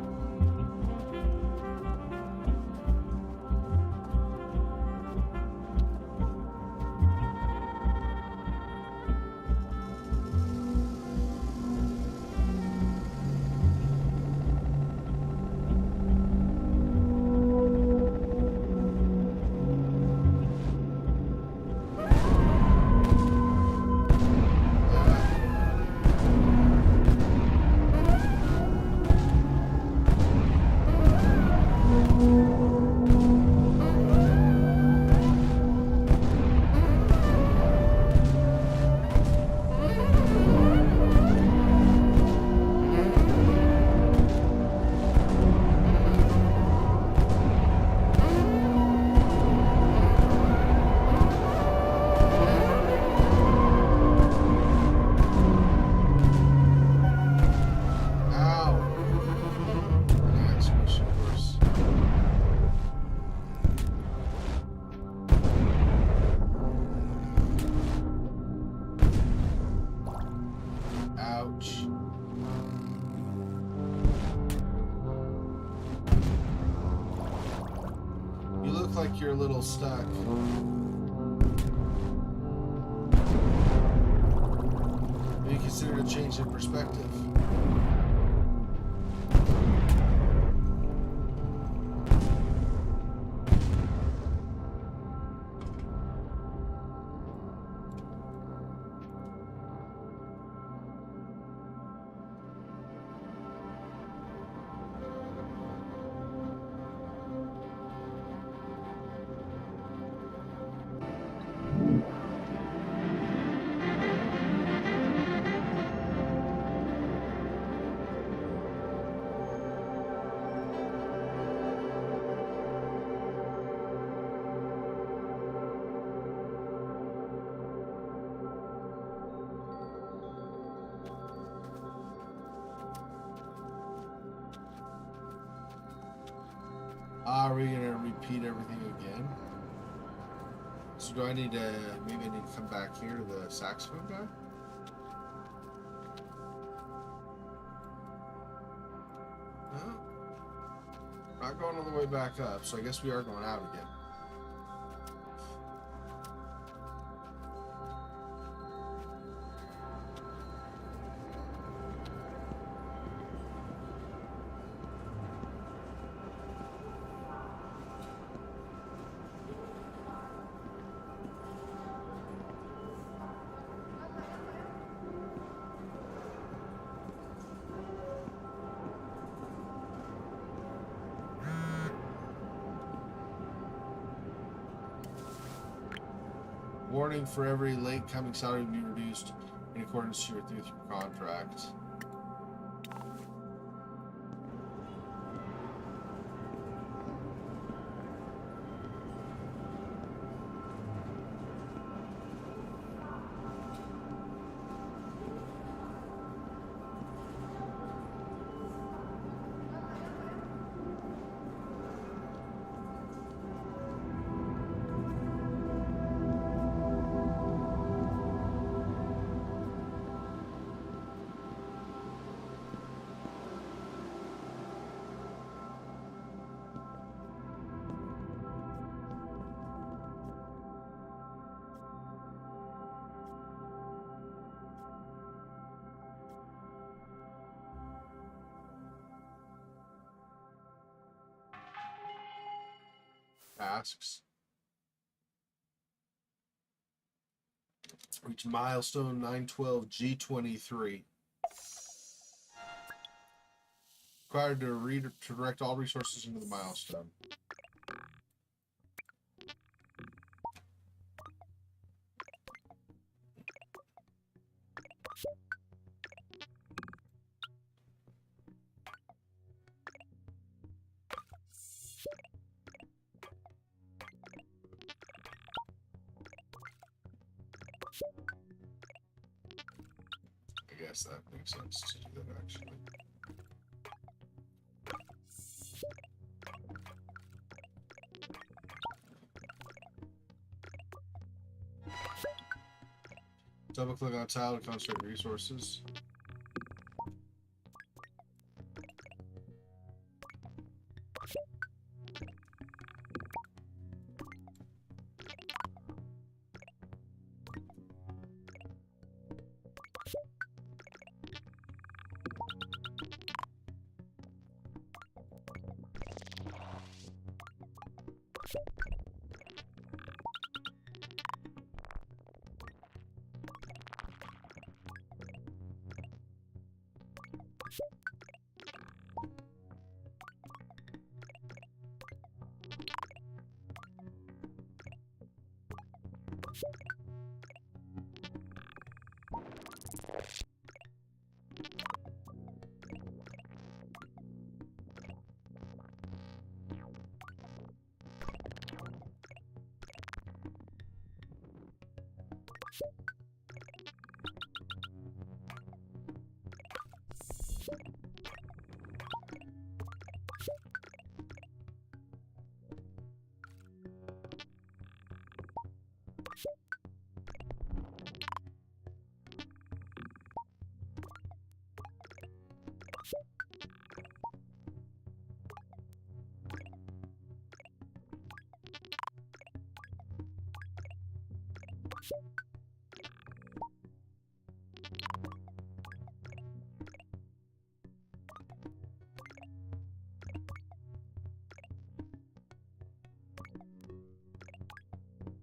like you're a little stuck. Maybe consider a change in perspective. Are we gonna repeat everything again? So do I need to, maybe I need to come back here to the saxophone guy? No. Not going all the way back up, so I guess we are going out again. Warning: for every late coming salary will be reduced in accordance with your contract. Tasks. Reach milestone 912 G23. Required to direct all resources into the milestone. I guess that makes sense to do that actually. Double click on tile to concentrate resources.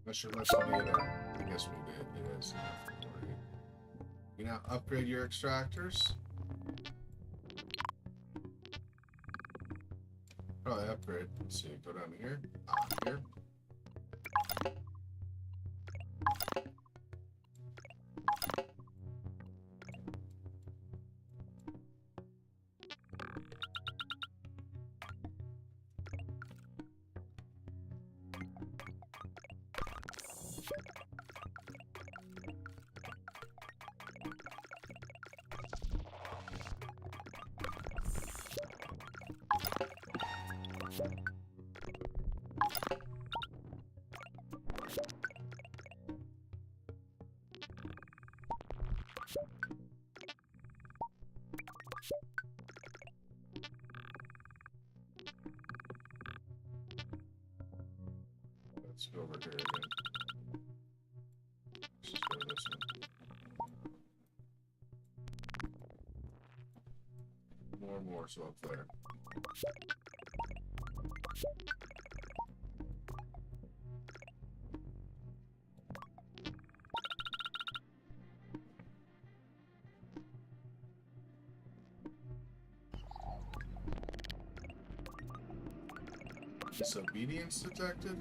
That should let you do that. I guess we did. It is enough. You now upgrade your extractors. Probably upgrade. Let's see. Go down here. Here. Let's go over here again. Let's just go this one. More and more, so up there. Disobedience detected?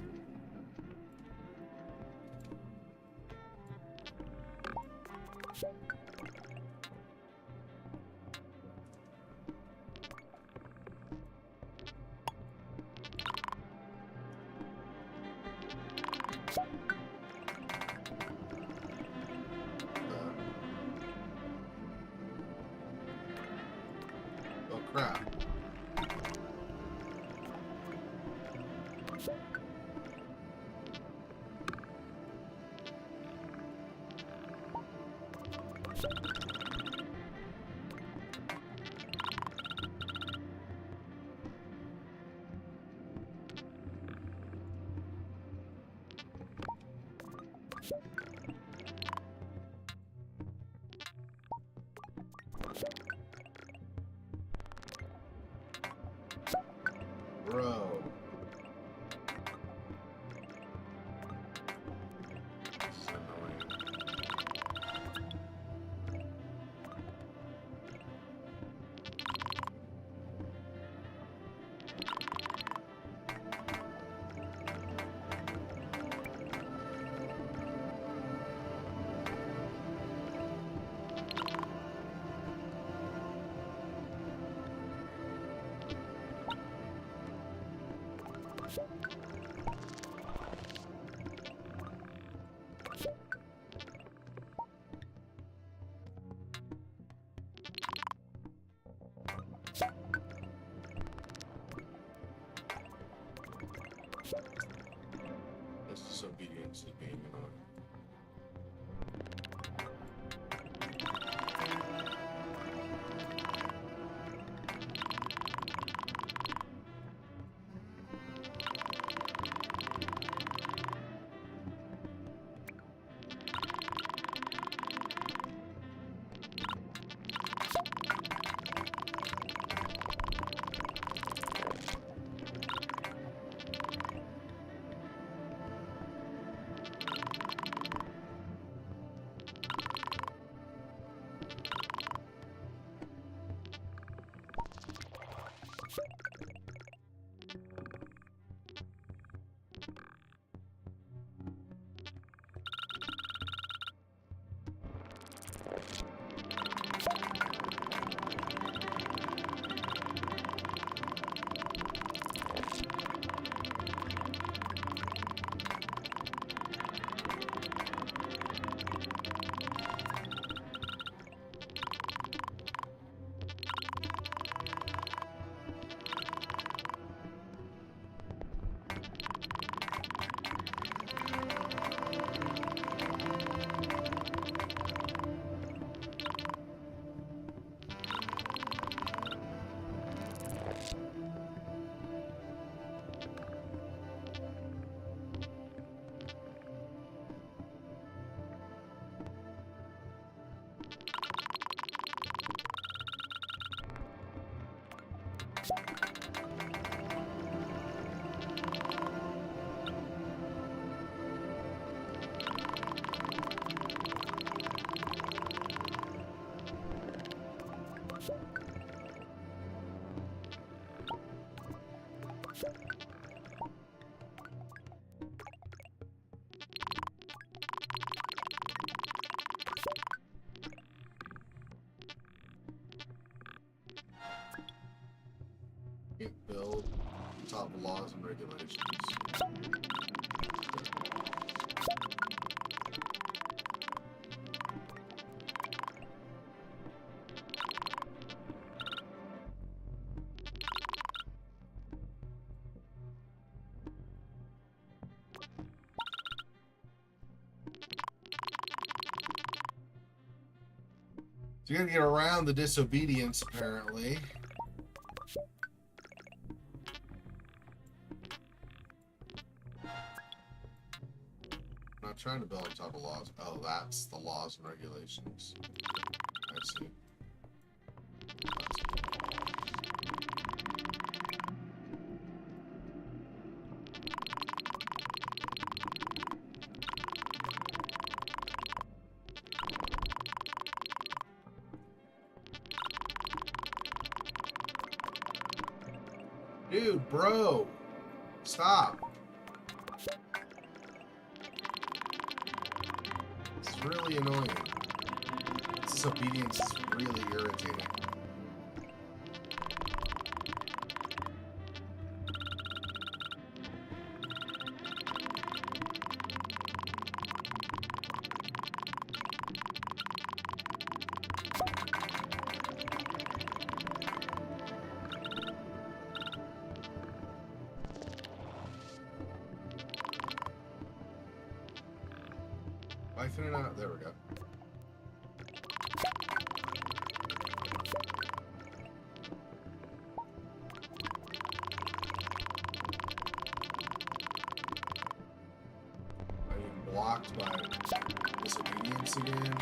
Oh crap. Bro. This is annoying. This disobedience is being annoying. top of laws and regulations. So you're gonna get around the disobedience, apparently. I'm not trying to build on top of laws. Oh, that's the laws and regulations. I see. Dude, bro, stop. It's really annoying. This disobedience is really irritating. Why can it not? There we go. I'm being blocked by disobedience again.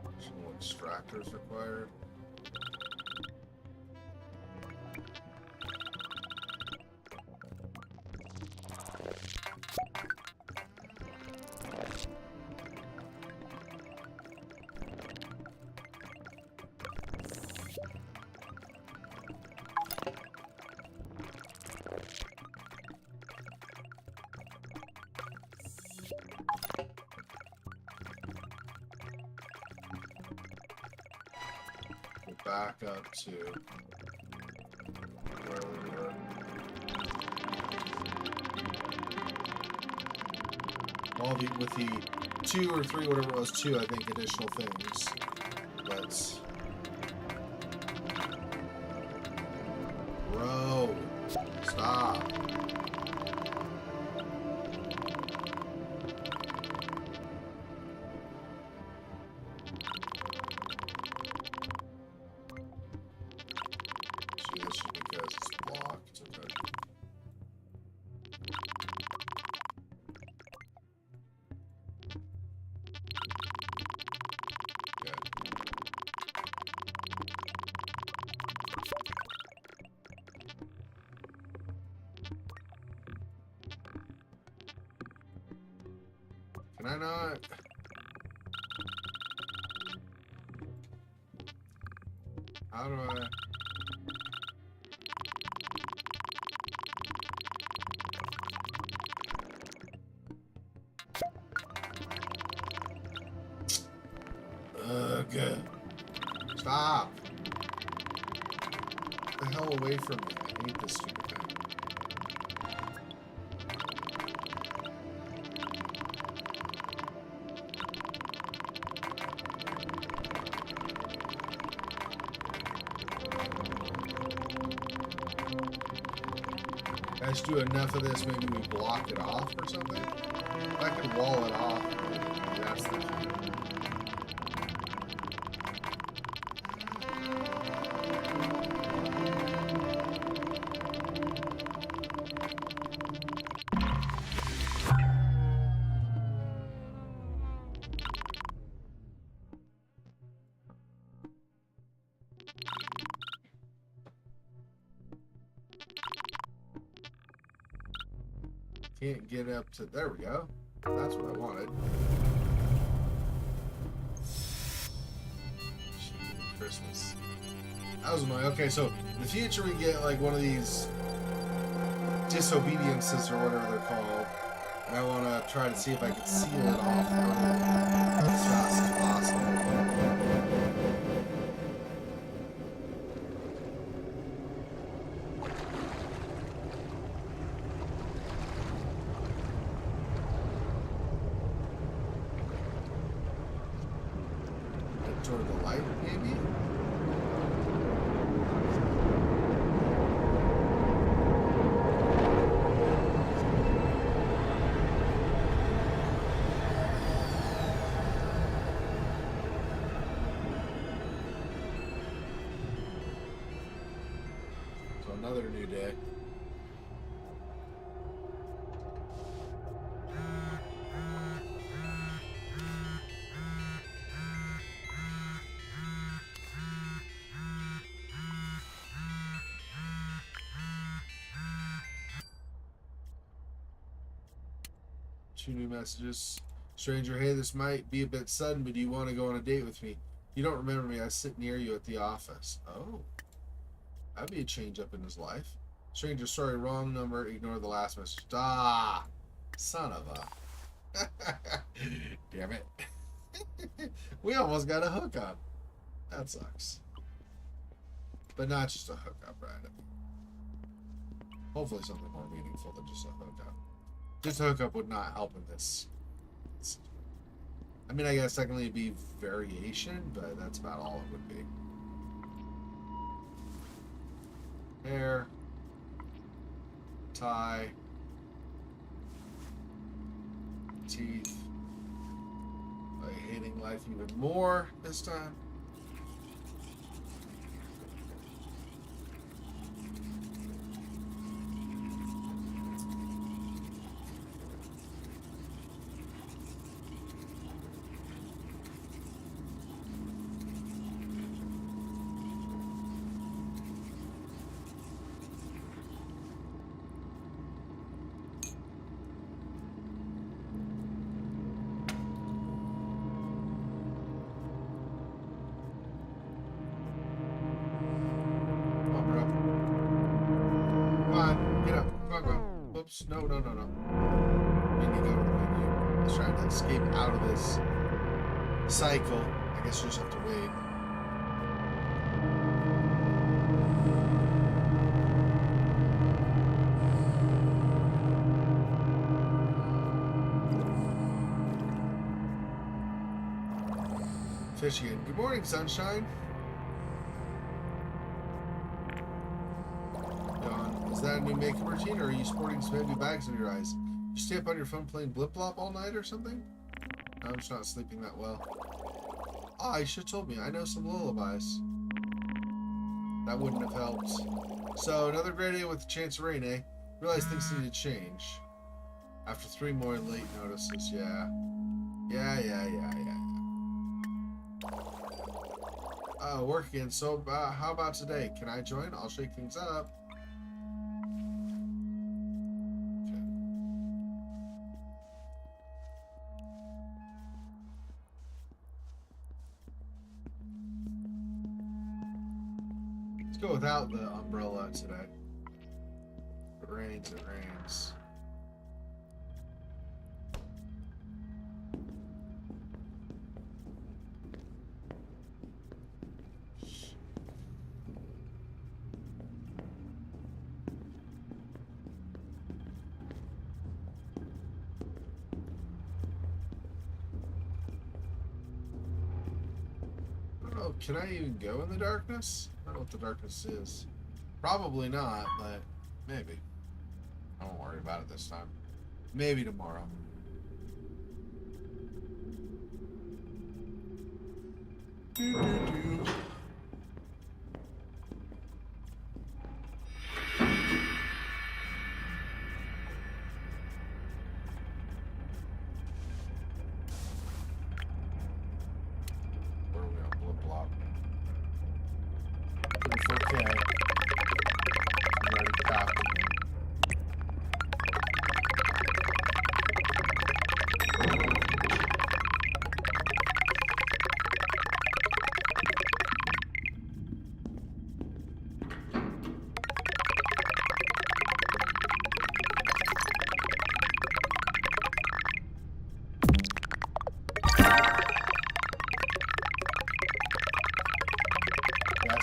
Additional extractors required. Back up to where we were. With the 2 or 3, whatever it was, 2, I think, additional things. Let's... Bro, stop. Because it's blocked. Okay. Can I not? How do I? Ugh. Stop. Get the hell away from me. I hate this stupid thing. Guys, do enough of this, maybe we block it off or something? If I can wall it off, that's the key. Can't get up to... There we go. That's what I wanted. Christmas. That was annoying. Okay, so in the future we get like one of these disobediences or whatever they're called. And I want to try to see if I can seal it off early as fast as possible. Head toward the light, maybe? Another new day. Two new messages. Stranger, hey, this might be a bit sudden, but do you want to go on a date with me? You don't remember me. I sit near you at the office. Oh. That'd be a change up in his life. Stranger, sorry, wrong number. Ignore the last message. Ah, son of a. Damn it. We almost got a hookup. That sucks. But not just a hookup, right? Hopefully something more meaningful than just a hookup. Just a hookup would not help in this. I mean, I guess technically it'd be variation, but that's about all it would be. Hair, tie, teeth, like hating life even more this time. Oops, no. We need to go to the menu. Let's try to escape out of this cycle. I guess you just have to wait. Fish again. Good morning, sunshine. Is that a new makeup routine, or are you sporting some heavy bags in your eyes? You stay up on your phone playing Blip Blop all night or something? No, I'm just not sleeping that well. Oh, you should have told me. I know some lullabies. That wouldn't have helped. So, another great day with a chance of rain, eh? Realize things need to change. After 3 more late notices, yeah. Yeah. Work again. So, how about today? Can I join? I'll shake things up. Go without the umbrella today. If it rains, it rains. Oh, can I even go in the darkness? I don't know what the darkness is. Probably not, but maybe. I won't worry about it this time. Maybe tomorrow.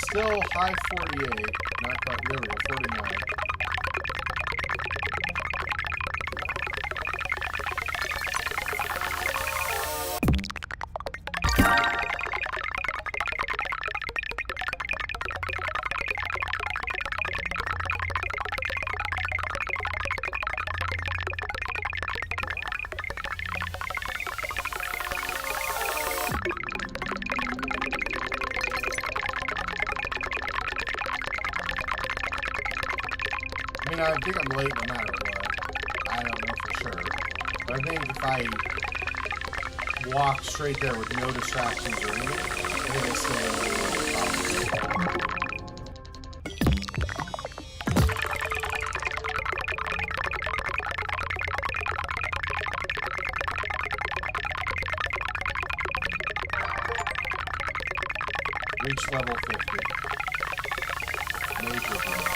still high 48. Not quite. There we go, 49. I mean, I think I'm late no matter what. I don't know for sure. But I think if I walk straight there with no distractions or anything, I think I still reach level 50. Major blend.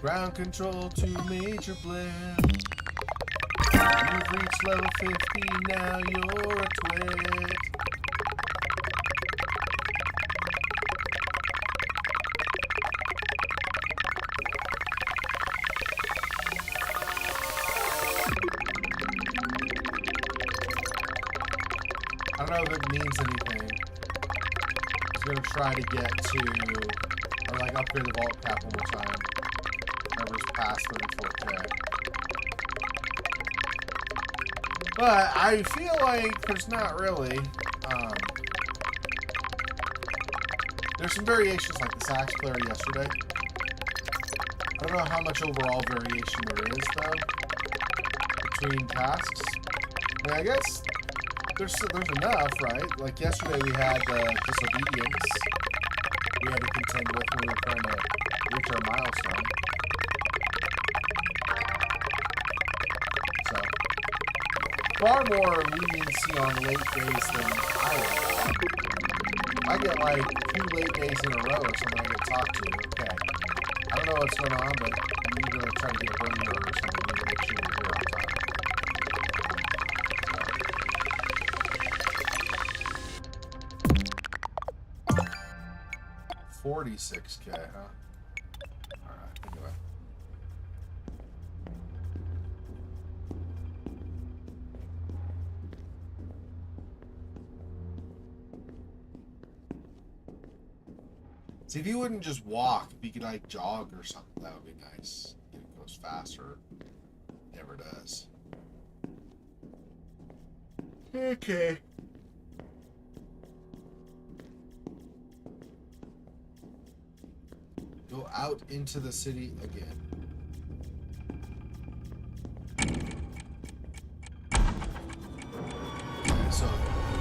Ground control to major blend. You've reached level 50, now you're a twit. I don't know if it means anything. I was gonna try to get to, or like upgrade the vault cap one more time. Whoever's past 34K. But I feel like there's not really. There's some variations like the sax player yesterday. I don't know how much overall variation there is though between tasks. I mean, I guess there's enough, right? Like yesterday we had disobedience we had to contend with when we were trying to reach our milestone. So far more leniency on late days than I would. I get like 2 late days in a row or something I get talked to. Okay. I don't know what's going on, but I'm going to try to get a burn order or something to make sure you're here on time. 46K, huh? Alright, anyway. See, if you wouldn't just walk, if you could like jog or something, that would be nice. It goes faster. Never does. Okay. Go out into the city again. Okay, so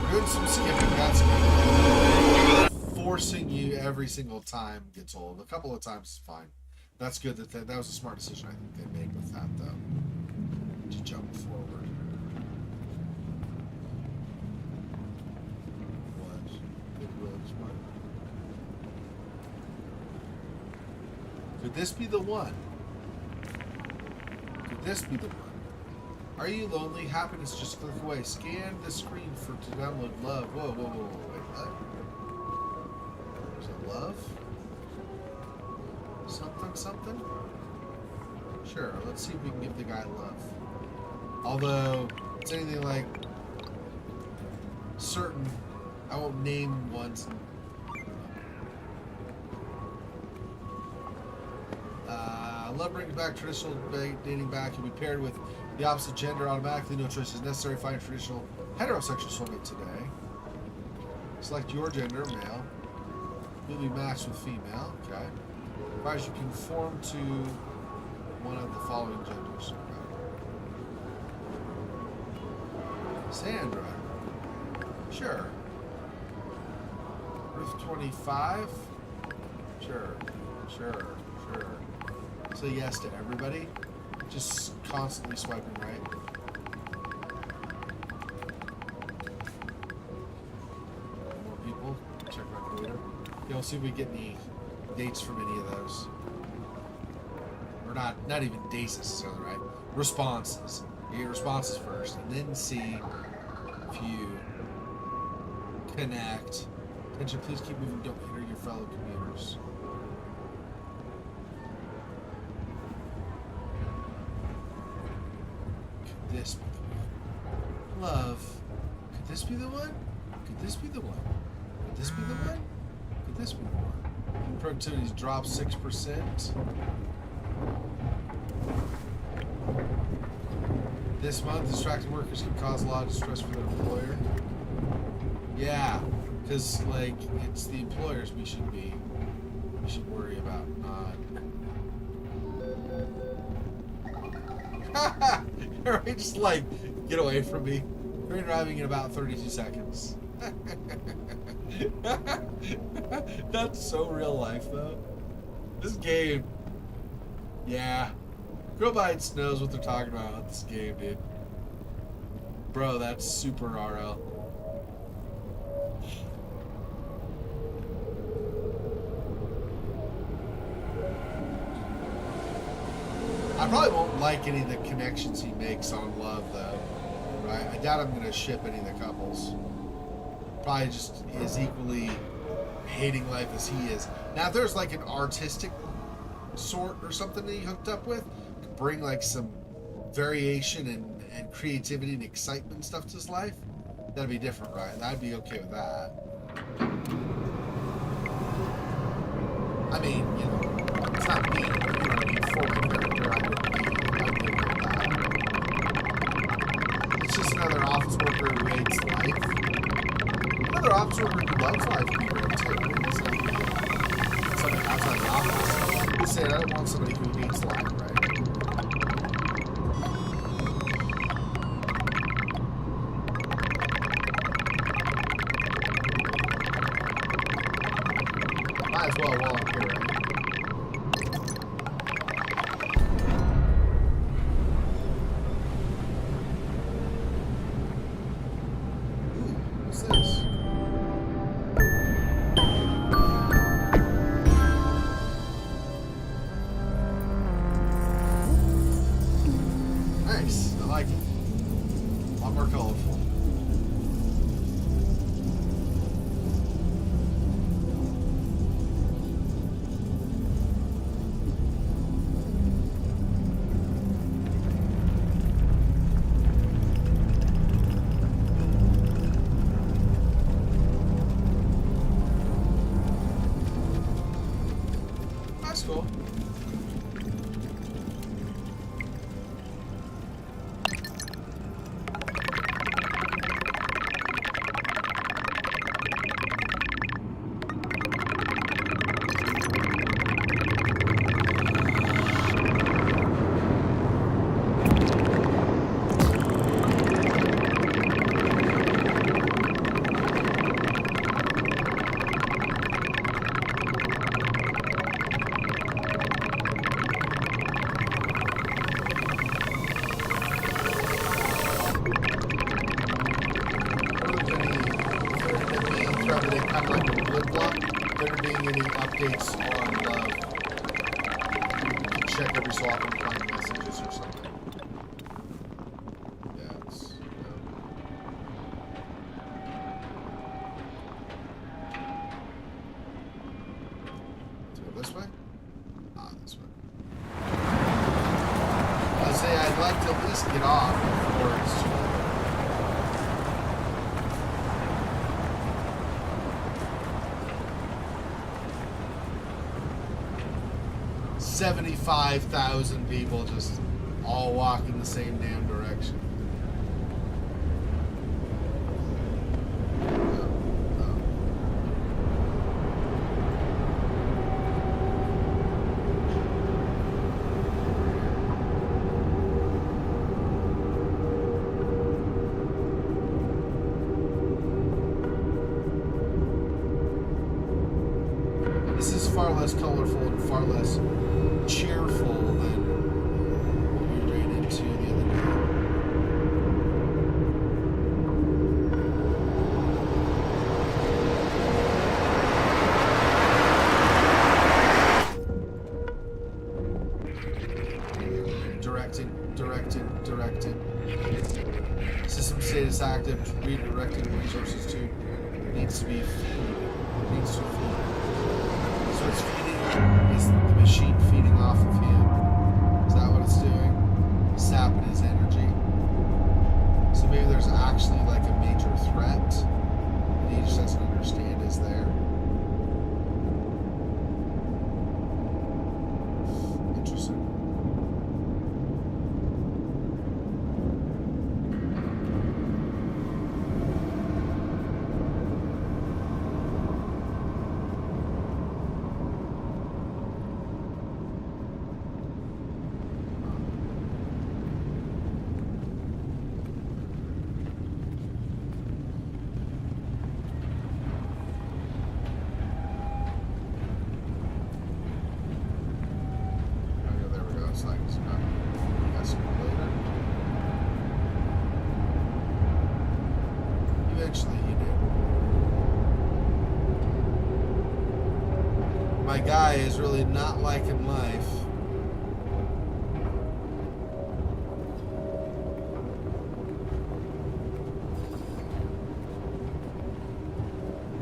we're doing some skipping. That's good. Forcing you every single time gets old. A couple of times is fine. That's good. That was a smart decision I think they made with that, though. To jump forward. What? It was smart. Could this be the one? Could this be the one? Are you lonely? Happiness, just click away. Scan the screen to download love. Whoa, whoa, whoa, whoa, wait, what? Is it love? Something, something? Sure, let's see if we can give the guy love. Although, it's anything like certain, I won't name ones. Love brings back traditional dating back. You'll be paired with the opposite gender automatically. No choice is necessary. Find traditional heterosexual soulmate today. Select your gender, male. You'll be matched with female. Okay. Provided you conform to one of the following genders. Okay. Sandra. Sure. Ruth 25. Sure. Sure. Sure. Say yes to everybody. Just constantly swiping right. More people. Check my computer. Okay, we'll see if we get any dates from any of those. Or not even dates necessarily, right? Responses. You get responses first, and then see if you connect to Attention, please keep moving. Don't hinder your fellow commuters. Could this be the one? Love. Could this be the one? Could this be the one? Could this be the one? Could this be the one? Productivity's dropped 6%. This month, distracted workers can cause a lot of distress for their employer. Yeah, because like it's the employers we should worry about, not. Right, just like get away from me. We're driving in about 32 seconds. That's so real life though. This game, yeah. Girl Bites knows what they're talking about with this game, dude. Bro, that's super RL. I probably won't like any of the connections he makes on Love, though. Right? I doubt I'm going to ship any of the couples. Probably just is equally hating life as he is. Now, if there's like an artistic sort or something that he hooked up with, could bring like some variation and creativity and excitement and stuff to his life, that'd be different, right? I'd be okay with that. I mean, you know, it's not me, you know what I mean, for my character, I'd be okay with that. It's just another office worker who hates life. Another office worker who loves life would be great too. It's like something outside the office. You say, I don't want somebody who hates life, right? Might as well while I'm here, right? Ooh, what's this? Nice, I like it. A lot more colorful. That's cool. Kind of like a wood block. There being any updates on Love, you can check every so often to find messages or something. Yeah, let's go this way? Ah, this way. I say I'd like to at least get off before it's too late. 75,000 people just all walk in the same damn direction. This is far less colorful and far less cheerful than what we ran into the other day. Directed. System status active. Redirecting resources to needs to be feed. needs to feed. So it's feeding, is the machine feeding off of him? Is that what it's doing? Sapping his energy? So maybe there's actually like a major threat that he just doesn't understand is there. Interesting. It's like it's not escalator. Eventually he did. My guy is really not liking life.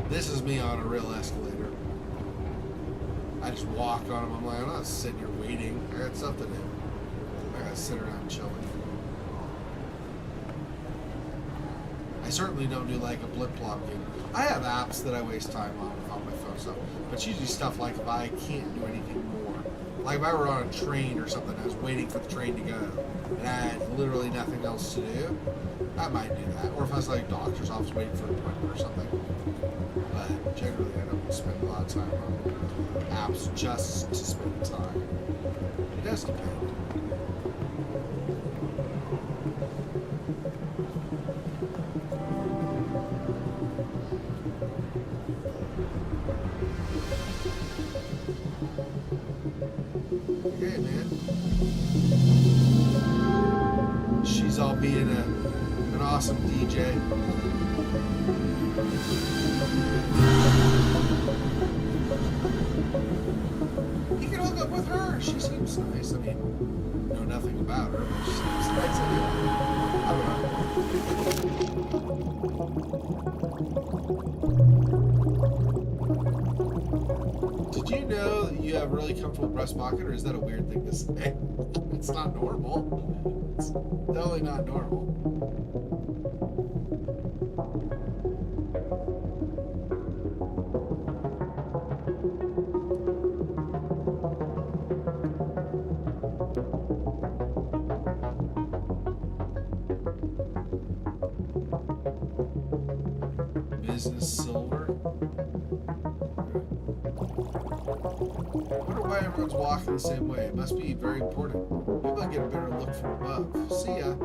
This is me on a real escalator. I just walk on them. I'm like, I'm not sitting here waiting. I got stuff to do. I gotta sit around chilling. I certainly don't do like a blip plop game. I have apps that I waste time on my phone stuff, but it's usually stuff like if I can't do anything more. Like if I were on a train or something, I was waiting for the train to go, and I had literally nothing else to do, I might do that. Or if I was like doctor's office waiting for an appointment or something. But generally, I don't spend a lot of time on apps just to spend time. It does depend. Okay, man. She's all being an awesome DJ. You can hook up with her. She seems nice. I mean, know nothing about her, but she seems nice anyway. I don't know. Did you know that you have really comfortable breast pocket, or is that a weird thing to say? It's not normal. It's totally not normal. Business silver. I wonder why everyone's walking the same way. It must be very important. Maybe I'll get a better look from above. See ya.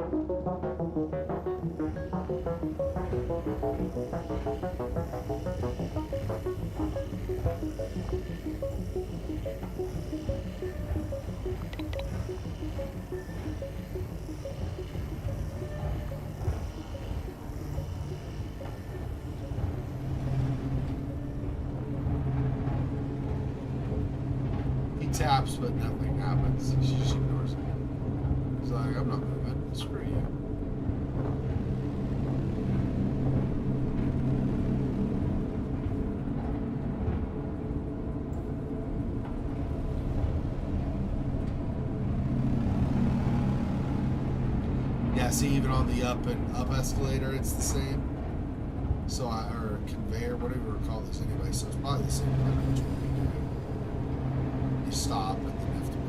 Taps, but nothing happens. She just ignores it. He's like, I'm not moving. Screw you. Yeah, see, even on the up escalator, it's the same. So or conveyor, whatever we call this anyway. So it's probably the same pattern which one we do. You stop and then you have to wait.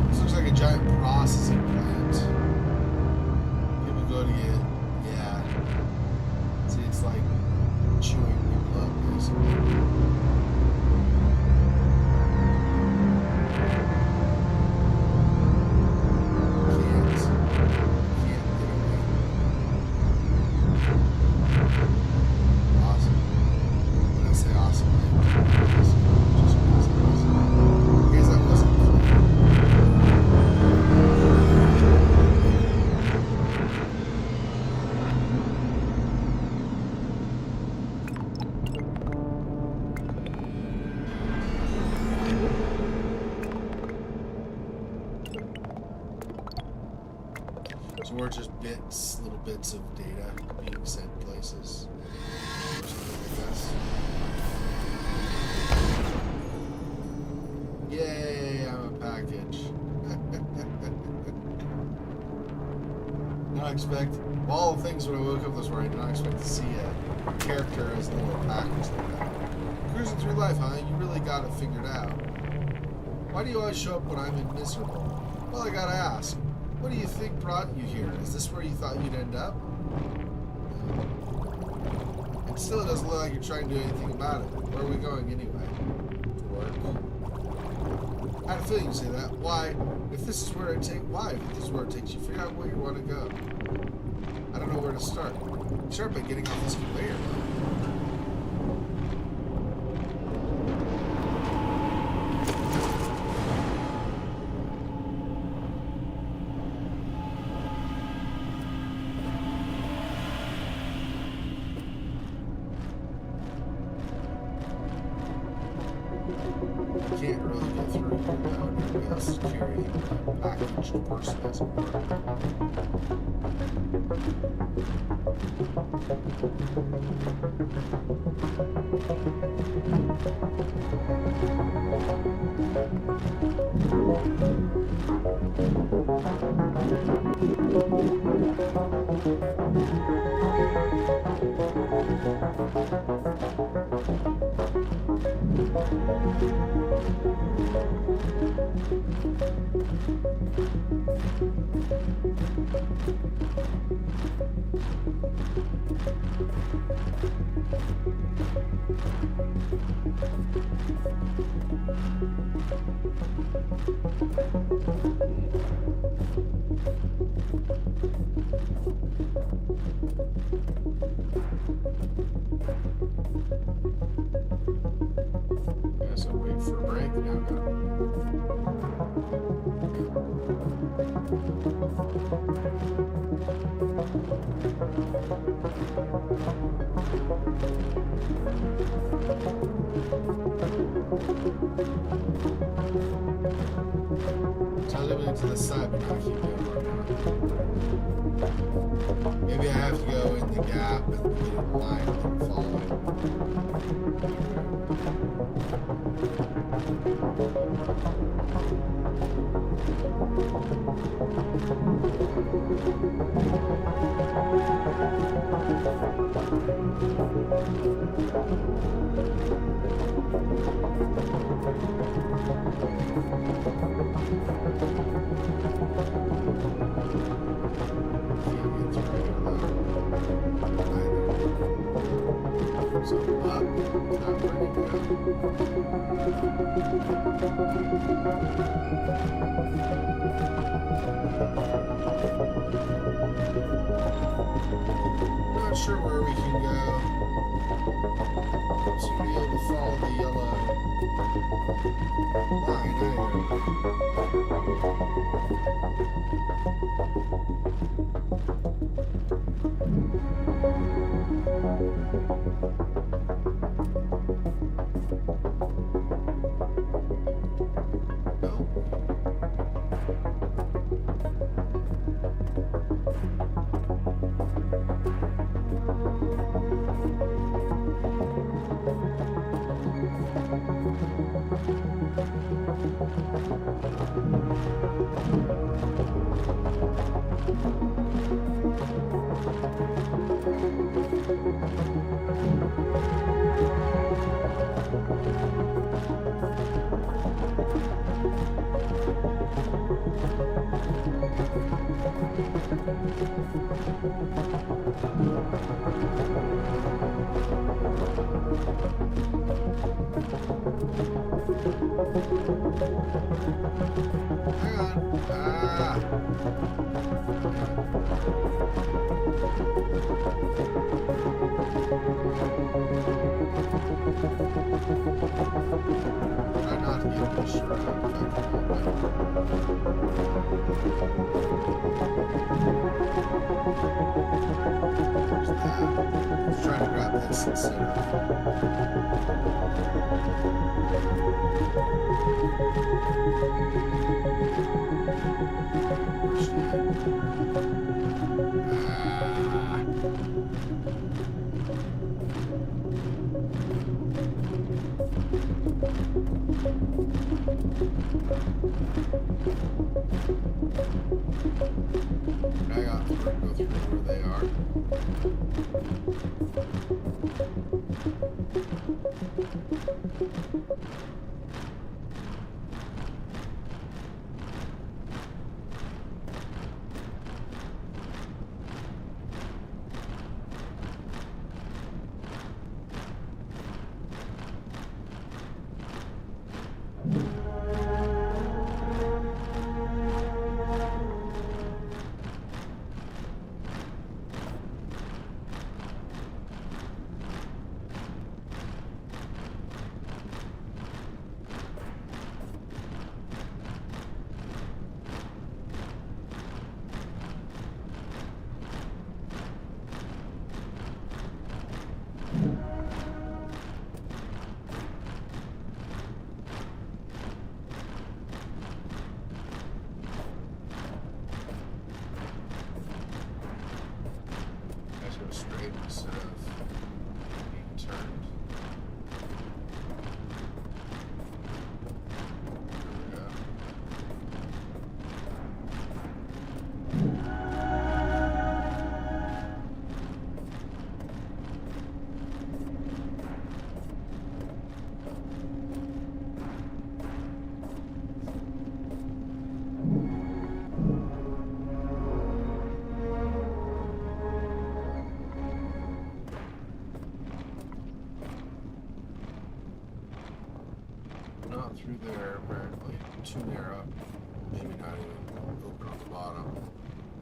This looks like a giant processing plant. People go to get, yeah. See, it's like chewing people up, basically. So we're just little bits of data being sent places. Or something, I guess. Yay, I'm a package. Not expect, of all the things when I woke up this morning, I did not expect to see a character as a little package like that. Cruising through life, huh? You really got it figured out. Why do you always show up when I'm miserable? Well, I gotta ask. What do you think brought you here? Is this where you thought you'd end up? And still, it doesn't look like you're trying to do anything about it. Where are we going anyway? To work. I had a feeling you'd say that. Why? If this is where it takes you, figure out where you want to go. I don't know where to start. Start by getting off this conveyor. Can't really get through here without anybody else carrying a packaged person, as it were. Guess I'll wait for a break now. So I live to the side, but not keep going. Maybe I have to go in the gap and get in line and follow. So up, not working Not sure where we can go. To be able to follow the yellow Hang on. Try not to get pushed around. Let's try to grab this instead of straight instead of being turned. Not through there, apparently. Too narrow. Maybe not even open on the bottom.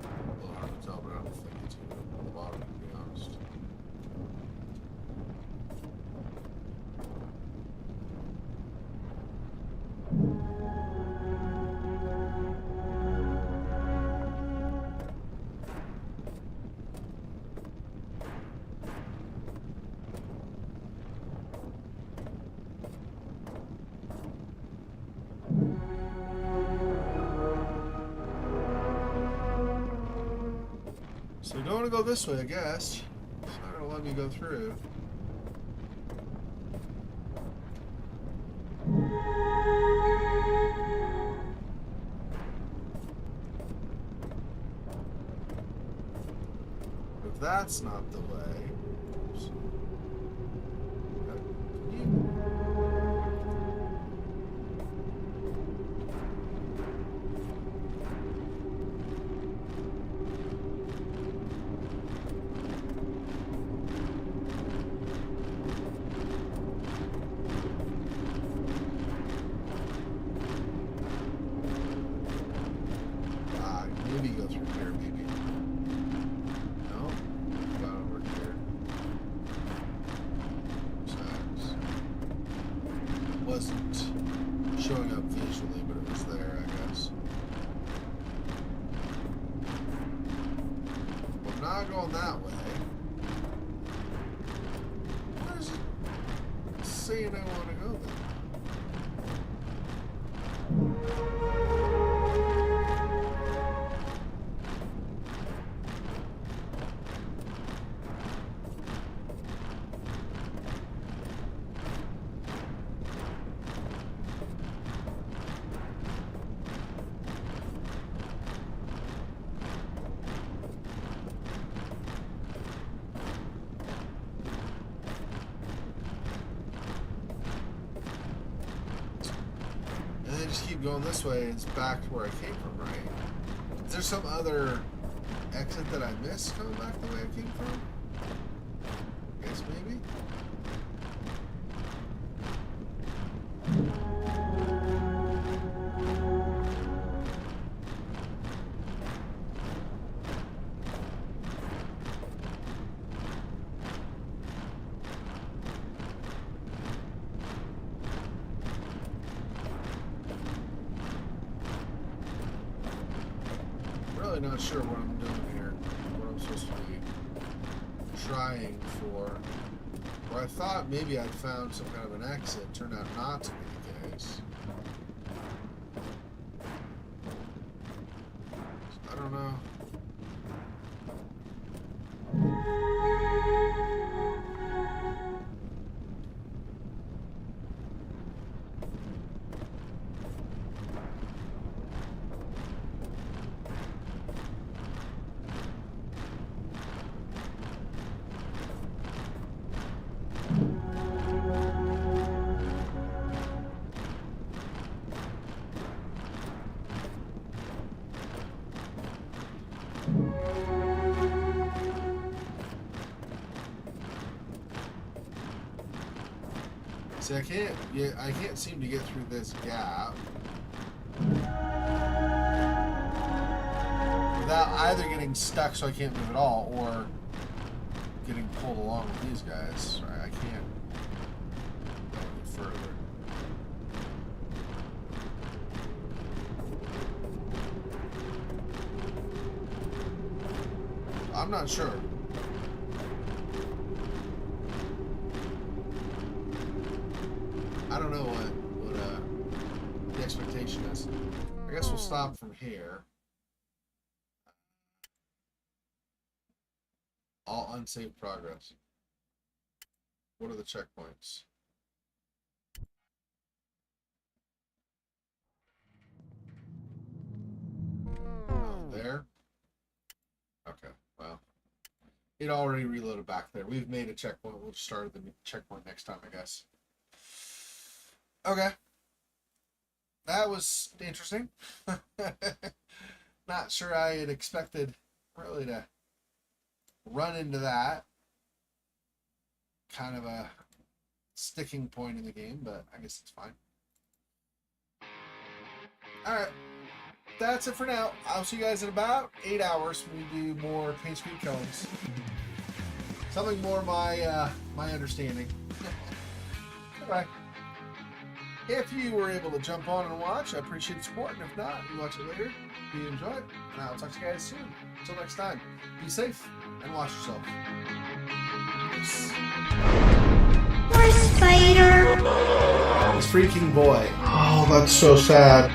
A little hard to tell, but I don't think it's even open on the bottom, to be honest. So you don't want to go this way, I guess. It's not going to let me go through. If that's not the way... Oops. Maybe go through here, maybe. No? Got over here. Mosaics. It wasn't showing up visually, but it was there, I guess. Well, I'm not going that way. Where is it saying I want to go there? Just keep going this way, it's back to where I came from, right? Is there some other exit that I missed coming back the way I came from? I guess maybe? Not sure what I'm doing here, what I'm supposed to be trying for. Or I thought maybe I'd found some kind of an exit, turned out not to be the case. I don't know. See, I can't seem to get through this gap without either getting stuck so I can't move at all, or getting pulled along with these guys. Right, I can't go any further. I'm not sure. I don't know what the expectation is. I guess we'll stop from here. All unsaved progress. What are the checkpoints? There. Okay, well. It already reloaded back there. We've made a checkpoint. We'll start the checkpoint next time, I guess. Okay. That was interesting. Not sure I had expected really to run into that. Kind of a sticking point in the game, but I guess it's fine. Alright. That's it for now. I'll see you guys in about 8 hours when we do more paint speed killings. Something more my understanding. Alright. If you were able to jump on and watch, I appreciate the support. And if not, you watch it later. If you enjoy it, and I'll talk to you guys soon. Until next time, be safe and watch yourself. Peace. Poor spider. This freaking boy. Oh, that's so sad.